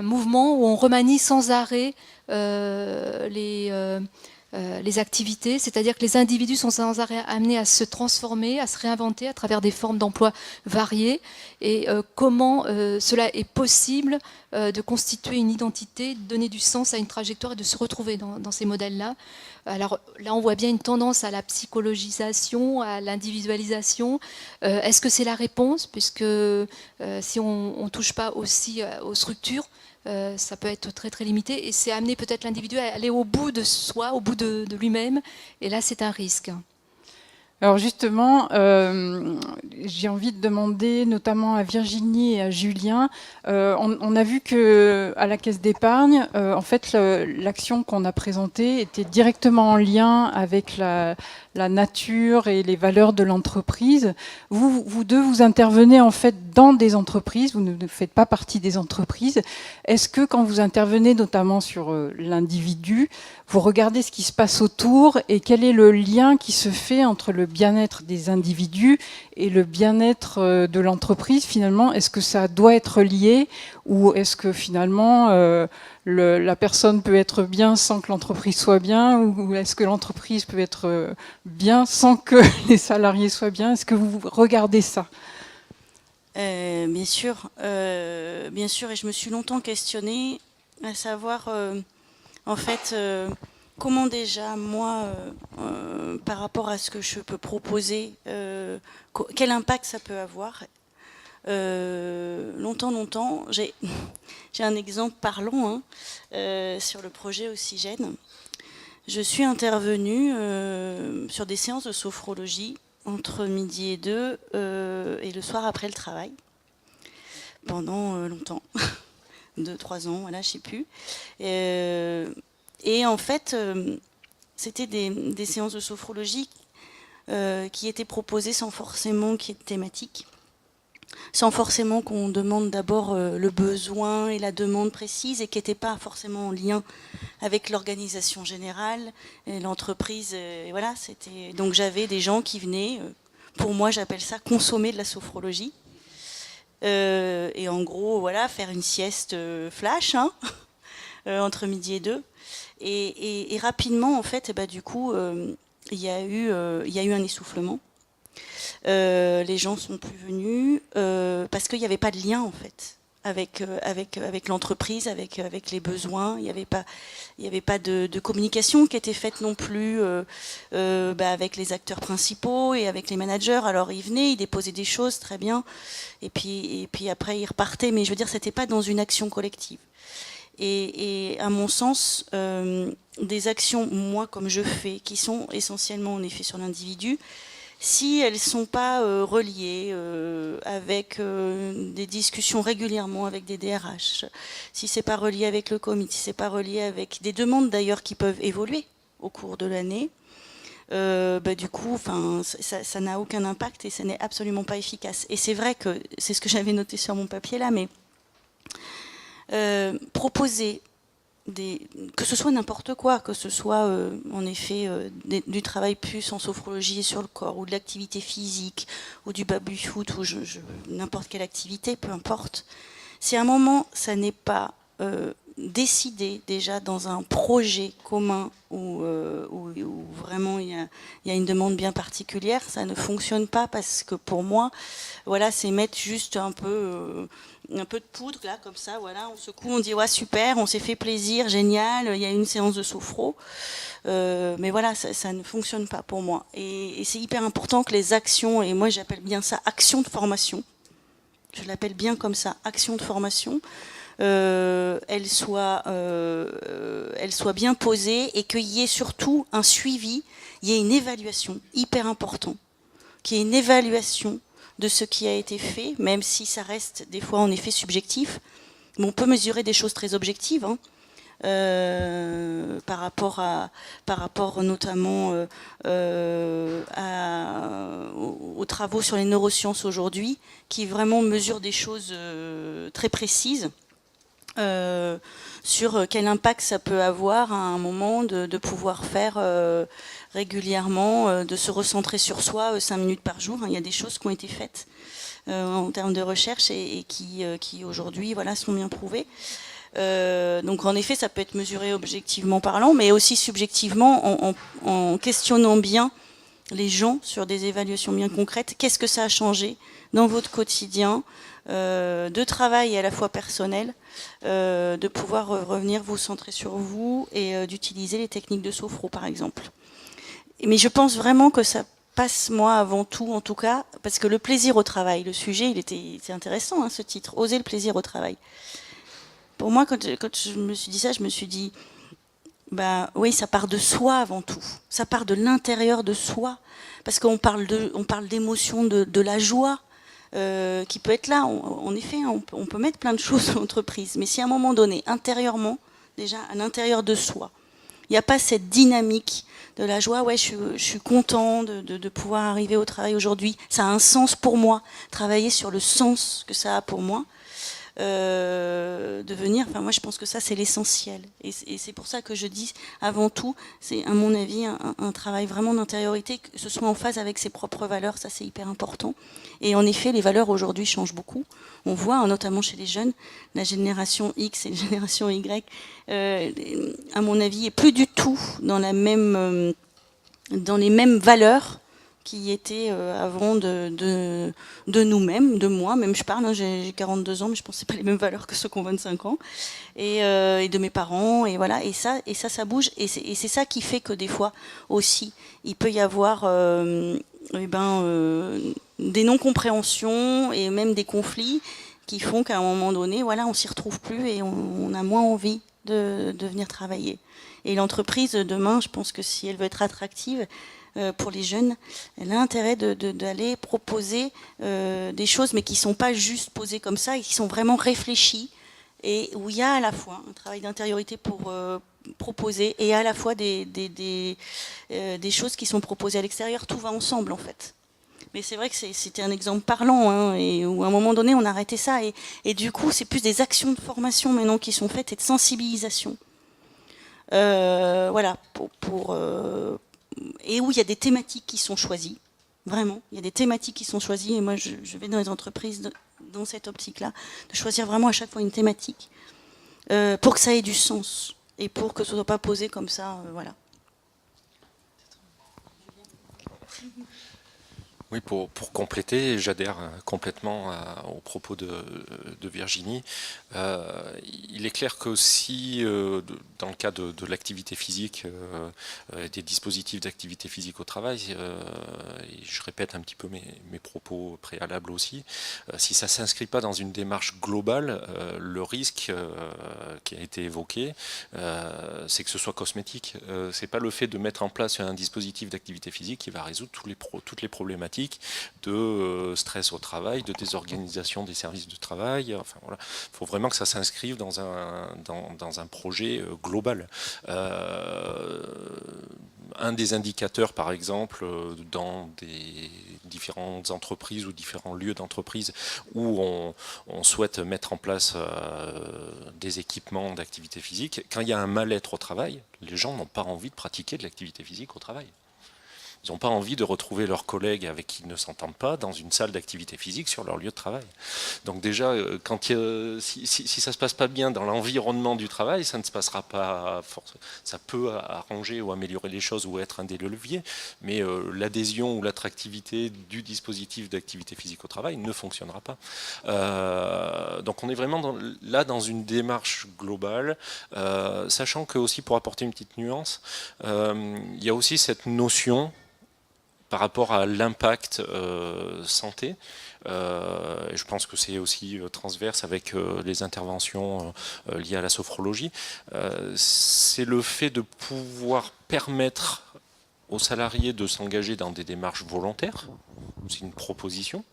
mouvement où on remanie sans arrêt les activités, c'est-à-dire que les individus sont sans arrêt amenés à se transformer, à se réinventer à travers des formes d'emploi variées, et comment cela est possible de constituer une identité, de donner du sens à une trajectoire et de se retrouver dans ces modèles-là. Alors là, on voit bien une tendance à la psychologisation, à l'individualisation. Est-ce que c'est la réponse? Puisque si on ne touche pas aussi aux structures, ça peut être très très limité, et c'est amener peut-être l'individu à aller au bout de soi, au bout de lui-même, et là c'est un risque. Alors justement, j'ai envie de demander notamment à Virginie et à Julien, on a vu qu'à la Caisse d'épargne, en fait, l'action qu'on a présentée était directement en lien avec la nature et les valeurs de l'entreprise. Vous deux, vous intervenez en fait dans des entreprises, vous ne faites pas partie des entreprises. Est-ce que quand vous intervenez notamment sur l'individu, vous regardez ce qui se passe autour et quel est le lien qui se fait entre le bien-être des individus et le bien-être de l'entreprise finalement? Est-ce que ça doit être lié, ou est-ce que finalement la personne peut être bien sans que l'entreprise soit bien, ou est-ce que l'entreprise peut être bien sans que les salariés soient bien? Est-ce que vous regardez ça? Bien sûr, et je me suis longtemps questionnée à savoir, en fait, comment déjà, moi, par rapport à ce que je peux proposer, quel impact ça peut avoir. Longtemps, j'ai un exemple parlant sur le projet Oxygène. Je suis intervenue sur des séances de sophrologie entre midi et 2 et le soir après le travail, pendant longtemps, 2-3 ans, voilà, je sais plus. Et en fait, c'était des séances de sophrologie qui étaient proposées sans forcément qu'il y ait de thématique, sans forcément qu'on demande d'abord le besoin et la demande précise, et qui n'étaient pas forcément en lien avec l'organisation générale, l'entreprise. Voilà, donc j'avais des gens qui venaient, pour moi j'appelle ça consommer de la sophrologie, et en gros voilà, faire une sieste flash entre midi et 2, et rapidement en fait, du coup il y a eu un essoufflement. Les gens sont plus venus parce qu'il n'y avait pas de lien en fait avec l'entreprise, avec les besoins. Il n'y avait pas de communication qui était faite non plus avec les acteurs principaux et avec les managers. Alors ils venaient, ils déposaient des choses, très bien, et puis après ils repartaient, mais je veux dire, c'était pas dans une action collective. Et à mon sens, des actions, moi comme je fais, qui sont essentiellement en effet sur l'individu, si elles ne sont pas reliées avec des discussions régulièrement avec des DRH, si ce n'est pas relié avec le comité, si ce n'est pas relié avec des demandes d'ailleurs qui peuvent évoluer au cours de l'année, du coup, ça n'a aucun impact et ça n'est absolument pas efficace. Et c'est vrai que c'est ce que j'avais noté sur mon papier là, mais proposer que ce soit n'importe quoi, que ce soit en effet du travail plus en sophrologie et sur le corps, ou de l'activité physique, ou du baby-foot, ou n'importe quelle activité, peu importe. Si à un moment, ça n'est pas décidé déjà dans un projet commun où vraiment il y a une demande bien particulière, ça ne fonctionne pas parce que pour moi, voilà, c'est mettre juste un peu de poudre là comme ça, voilà, on secoue, on dit ouais super, on s'est fait plaisir, génial, il y a une séance de sophro, mais voilà, ça ne fonctionne pas pour moi. Et c'est hyper important que les actions, et moi j'appelle bien ça action de formation, je l'appelle bien comme ça, action de formation, elle soit bien posée et qu'il y ait surtout un suivi, il y ait une évaluation, hyper important, qu'il y ait une évaluation de ce qui a été fait, même si ça reste des fois en effet subjectif, mais on peut mesurer des choses très objectives, hein, par rapport notamment aux travaux sur les neurosciences aujourd'hui, qui vraiment mesurent des choses très précises. Sur quel impact ça peut avoir à un moment de pouvoir faire régulièrement, de se recentrer sur soi 5 minutes par jour. Il y a des choses qui ont été faites en termes de recherche et qui aujourd'hui voilà, sont bien prouvées. Donc en effet, ça peut être mesuré objectivement parlant, mais aussi subjectivement en questionnant bien les gens sur des évaluations bien concrètes. Qu'est-ce que ça a changé dans votre quotidien de travail et à la fois personnel, de pouvoir revenir vous centrer sur vous et d'utiliser les techniques de sophro par exemple. Mais je pense vraiment que ça passe moi avant tout, en tout cas, parce que le plaisir au travail, le sujet, c'est intéressant hein, ce titre, oser le plaisir au travail. Pour moi, quand je me suis dit ça, je me suis dit, bah oui, ça part de soi avant tout, ça part de l'intérieur de soi, parce qu'on parle d'émotion, de la joie, qui peut être là. En effet, on peut mettre plein de choses dans l'entreprise, mais si à un moment donné, intérieurement, déjà à l'intérieur de soi, il n'y a pas cette dynamique de la joie, ouais, je suis content de pouvoir arriver au travail aujourd'hui, ça a un sens pour moi, travailler sur le sens que ça a pour moi, devenir, enfin moi je pense que ça c'est l'essentiel et c'est pour ça que je dis avant tout c'est à mon avis un travail vraiment d'intériorité, que ce soit en phase avec ses propres valeurs, ça c'est hyper important. Et en effet les valeurs aujourd'hui changent beaucoup, on voit hein, notamment chez les jeunes, la génération X et la génération Y à mon avis est plus du tout dans les mêmes valeurs qui étaient avant de nous-mêmes, de moi, même je parle, hein, j'ai 42 ans, mais je pense que c'est pas les mêmes valeurs que ceux qui ont 25 ans, et de mes parents, et voilà, et ça bouge, et c'est ça qui fait que des fois aussi, il peut y avoir des non-compréhensions et même des conflits qui font qu'à un moment donné, voilà, on s'y retrouve plus et on a moins envie de venir travailler. Et l'entreprise demain, je pense que si elle veut être attractive, pour les jeunes, elle a intérêt d'aller proposer des choses, mais qui ne sont pas juste posées comme ça, et qui sont vraiment réfléchies, et où il y a à la fois un travail d'intériorité pour proposer, et à la fois des choses qui sont proposées à l'extérieur. Tout va ensemble, en fait. Mais c'est vrai que c'était un exemple parlant, hein, et où à un moment donné, on a arrêté ça, et du coup, c'est plus des actions de formation maintenant qui sont faites, et de sensibilisation. Voilà, et où il y a des thématiques qui sont choisies, vraiment, il y a des thématiques qui sont choisies, et moi je vais dans les entreprises dans cette optique-là, de choisir vraiment à chaque fois une thématique, pour que ça ait du sens, et pour que ce ne soit pas posé comme ça, voilà. Oui, pour compléter, j'adhère complètement aux propos de Virginie. Il est clair que si, dans le cas de l'activité physique, des dispositifs d'activité physique au travail, et je répète un petit peu mes propos préalables aussi, si ça ne s'inscrit pas dans une démarche globale, le risque qui a été évoqué, c'est que ce soit cosmétique. C'est pas le fait de mettre en place un dispositif d'activité physique qui va résoudre toutes les problématiques de stress au travail, de désorganisation des services de travail. Enfin, voilà. Il faut vraiment que ça s'inscrive dans un projet global. un des indicateurs, par exemple, dans des différentes entreprises ou différents lieux d'entreprise où on souhaite mettre en place des équipements d'activité physique, quand il y a un mal-être au travail, les gens n'ont pas envie de pratiquer de l'activité physique au travail. Ils n'ont pas envie de retrouver leurs collègues avec qui ils ne s'entendent pas dans une salle d'activité physique sur leur lieu de travail. Donc déjà, si ça ne se passe pas bien dans l'environnement du travail, ça ne se passera pas forcément. Ça peut arranger ou améliorer les choses ou être un des leviers, mais l'adhésion ou l'attractivité du dispositif d'activité physique au travail ne fonctionnera pas. Donc on est vraiment là dans une démarche globale, sachant que aussi, pour apporter une petite nuance, il y a aussi cette notion par rapport à l'impact santé. Je pense que c'est aussi transverse avec les interventions liées à la sophrologie. C'est le fait de pouvoir permettre aux salariés de s'engager dans des démarches volontaires. C'est une proposition,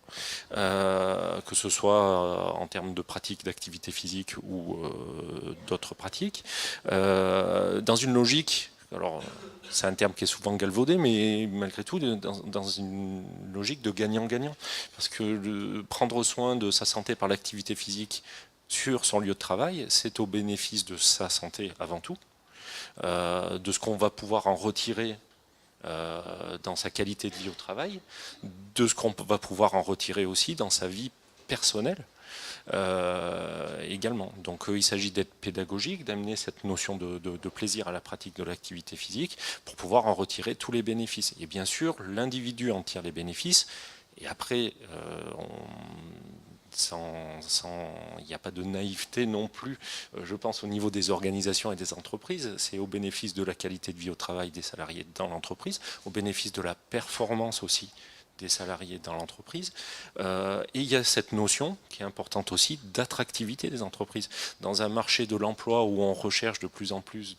que ce soit en termes de pratiques d'activité physique ou d'autres pratiques, dans une logique. Alors, c'est un terme qui est souvent galvaudé, mais malgré tout, dans une logique de gagnant-gagnant. Parce que prendre soin de sa santé par l'activité physique sur son lieu de travail, c'est au bénéfice de sa santé avant tout, de ce qu'on va pouvoir en retirer dans sa qualité de vie au travail, de ce qu'on va pouvoir en retirer aussi dans sa vie personnelle. Également. Donc il s'agit d'être pédagogique, d'amener cette notion de plaisir à la pratique de l'activité physique pour pouvoir en retirer tous les bénéfices. Et bien sûr, l'individu en tire les bénéfices, et après, il n'y a pas de naïveté non plus, je pense, au niveau des organisations et des entreprises. C'est au bénéfice de la qualité de vie au travail des salariés dans l'entreprise, au bénéfice de la performance aussi des salariés dans l'entreprise. Et il y a cette notion qui est importante aussi d'attractivité des entreprises. Dans un marché de l'emploi où on recherche de plus en plus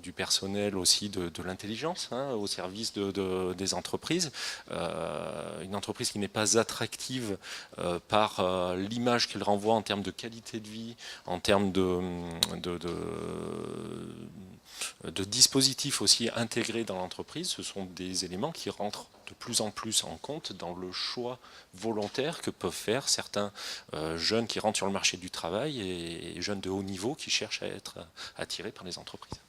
du personnel aussi, de l'intelligence au service des entreprises, une entreprise qui n'est pas attractive par l'image qu'elle renvoie en termes de qualité de vie, en termes de dispositifs aussi intégrés dans l'entreprise, ce sont des éléments qui rentrent de plus en plus en compte dans le choix volontaire que peuvent faire certains jeunes qui rentrent sur le marché du travail et jeunes de haut niveau qui cherchent à être attirés par les entreprises.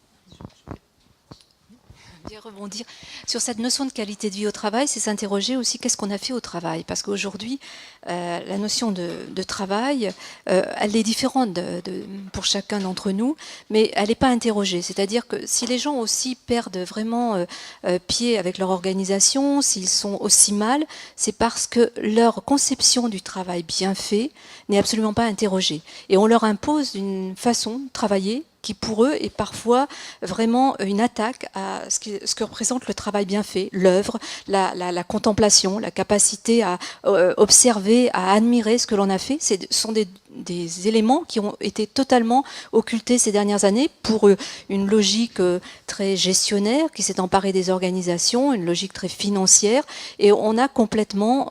Rebondir sur cette notion de qualité de vie au travail, c'est s'interroger aussi qu'est-ce qu'on a fait au travail. Parce qu'aujourd'hui, la notion de travail, elle est différente pour chacun d'entre nous, mais elle n'est pas interrogée. C'est-à-dire que si les gens aussi perdent vraiment pied avec leur organisation, s'ils sont aussi mal, c'est parce que leur conception du travail bien fait n'est absolument pas interrogée. Et on leur impose une façon de travailler qui pour eux est parfois vraiment une attaque à ce que représente le travail bien fait, l'œuvre, la contemplation, la capacité à observer, à admirer ce que l'on a fait. Ce sont des éléments qui ont été totalement occultés ces dernières années pour une logique très gestionnaire qui s'est emparée des organisations, une logique très financière, et on a complètement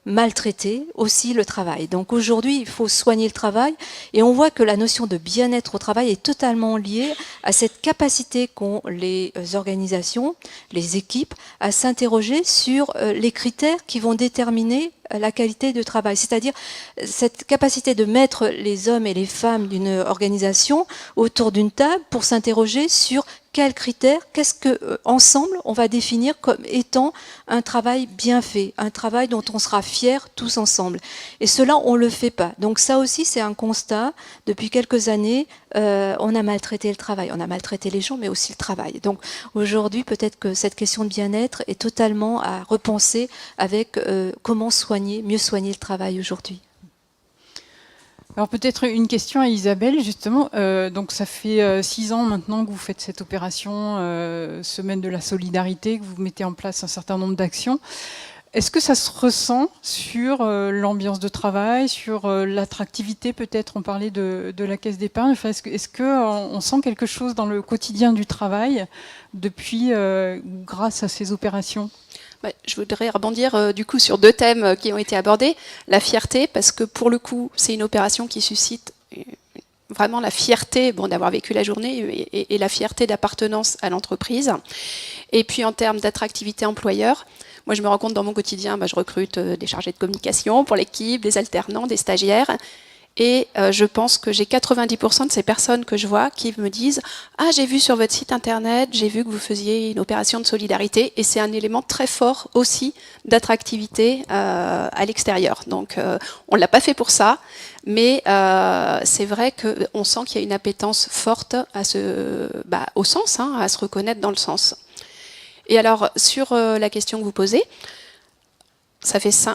maltraité aussi le travail. Donc aujourd'hui, il faut soigner le travail, et on voit que la notion de bien-être au travail est totalement liée à cette capacité qu'ont les organisations, les équipes, à s'interroger sur les critères qui vont déterminer la qualité de travail, c'est-à-dire cette capacité de mettre les hommes et les femmes d'une organisation autour d'une table pour s'interroger sur quels critères, qu'est-ce que ensemble on va définir comme étant un travail bien fait, un travail dont on sera fier tous ensemble. Et cela, on le fait pas. Donc ça aussi, c'est un constat. Depuis quelques années, on a maltraité le travail, on a maltraité les gens, mais aussi le travail. Donc aujourd'hui, peut-être que cette question de bien-être est totalement à repenser avec comment mieux soigner le travail aujourd'hui. Alors peut-être une question à Isabelle, justement. Donc ça fait 6 ans maintenant que vous faites cette opération Semaine de la solidarité, que vous mettez en place un certain nombre d'actions. Est-ce que ça se ressent sur l'ambiance de travail, sur l'attractivité peut-être? On parlait de la caisse d'épargne. Enfin, est-ce qu'on sent quelque chose dans le quotidien du travail depuis, grâce à ces opérations? Je voudrais rebondir du coup sur 2 thèmes qui ont été abordés. La fierté, parce que pour le coup, c'est une opération qui suscite vraiment la fierté d'avoir vécu la journée et la fierté d'appartenance à l'entreprise. Et puis en termes d'attractivité employeur, moi je me rends compte dans mon quotidien, je recrute des chargés de communication pour l'équipe, des alternants, des stagiaires. Et je pense que j'ai 90% de ces personnes que je vois qui me disent « Ah, j'ai vu sur votre site internet, j'ai vu que vous faisiez une opération de solidarité. » Et c'est un élément très fort aussi d'attractivité à l'extérieur. Donc on ne l'a pas fait pour ça, mais c'est vrai qu'on sent qu'il y a une appétence forte au sens, à se reconnaître dans le sens. Et alors, sur la question que vous posez,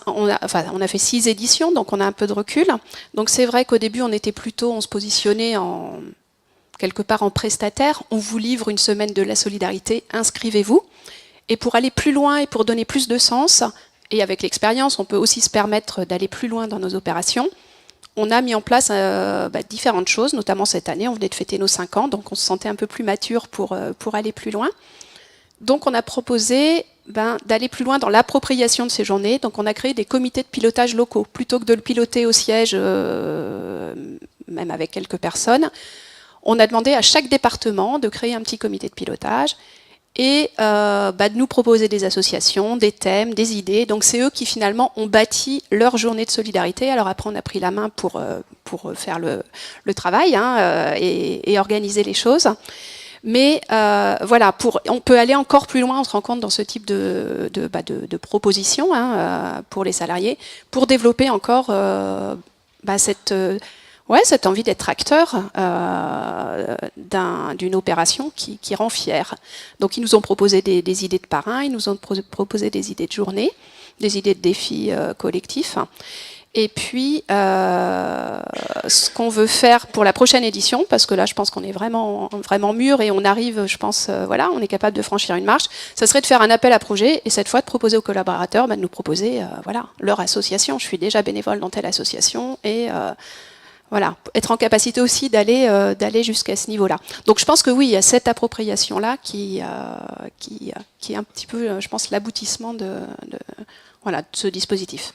on a fait 6 éditions, donc on a un peu de recul. Donc c'est vrai qu'au début, on se positionnait quelque part en prestataire. On vous livre une semaine de la solidarité, inscrivez-vous. Et pour aller plus loin et pour donner plus de sens, et avec l'expérience, on peut aussi se permettre d'aller plus loin dans nos opérations. On a mis en place différentes choses, notamment cette année, on venait de fêter nos 5 ans, donc on se sentait un peu plus mature pour aller plus loin. Donc on a proposé d'aller plus loin dans l'appropriation de ces journées. Donc on a créé des comités de pilotage locaux. Plutôt que de le piloter au siège, même avec quelques personnes, on a demandé à chaque département de créer un petit comité de pilotage et de nous proposer des associations, des thèmes, des idées. Donc c'est eux qui finalement ont bâti leur journée de solidarité. Alors après on a pris la main pour faire le travail et organiser les choses. Mais voilà, on peut aller encore plus loin, on se rend compte dans ce type de propositions pour les salariés, pour développer encore cette envie d'être acteur d'une opération qui rend fier. Donc ils nous ont proposé des idées de parrains, ils nous ont proposé des idées de journée, des idées de défis collectifs. Et puis, ce qu'on veut faire pour la prochaine édition, parce que là, je pense qu'on est vraiment, vraiment mûr et on arrive, je pense, on est capable de franchir une marche, ça serait de faire un appel à projet et cette fois de proposer aux collaborateurs de nous proposer leur association. Je suis déjà bénévole dans telle association et être en capacité aussi d'aller jusqu'à ce niveau-là. Donc, je pense que oui, il y a cette appropriation-là qui est un petit peu, je pense, l'aboutissement de ce dispositif.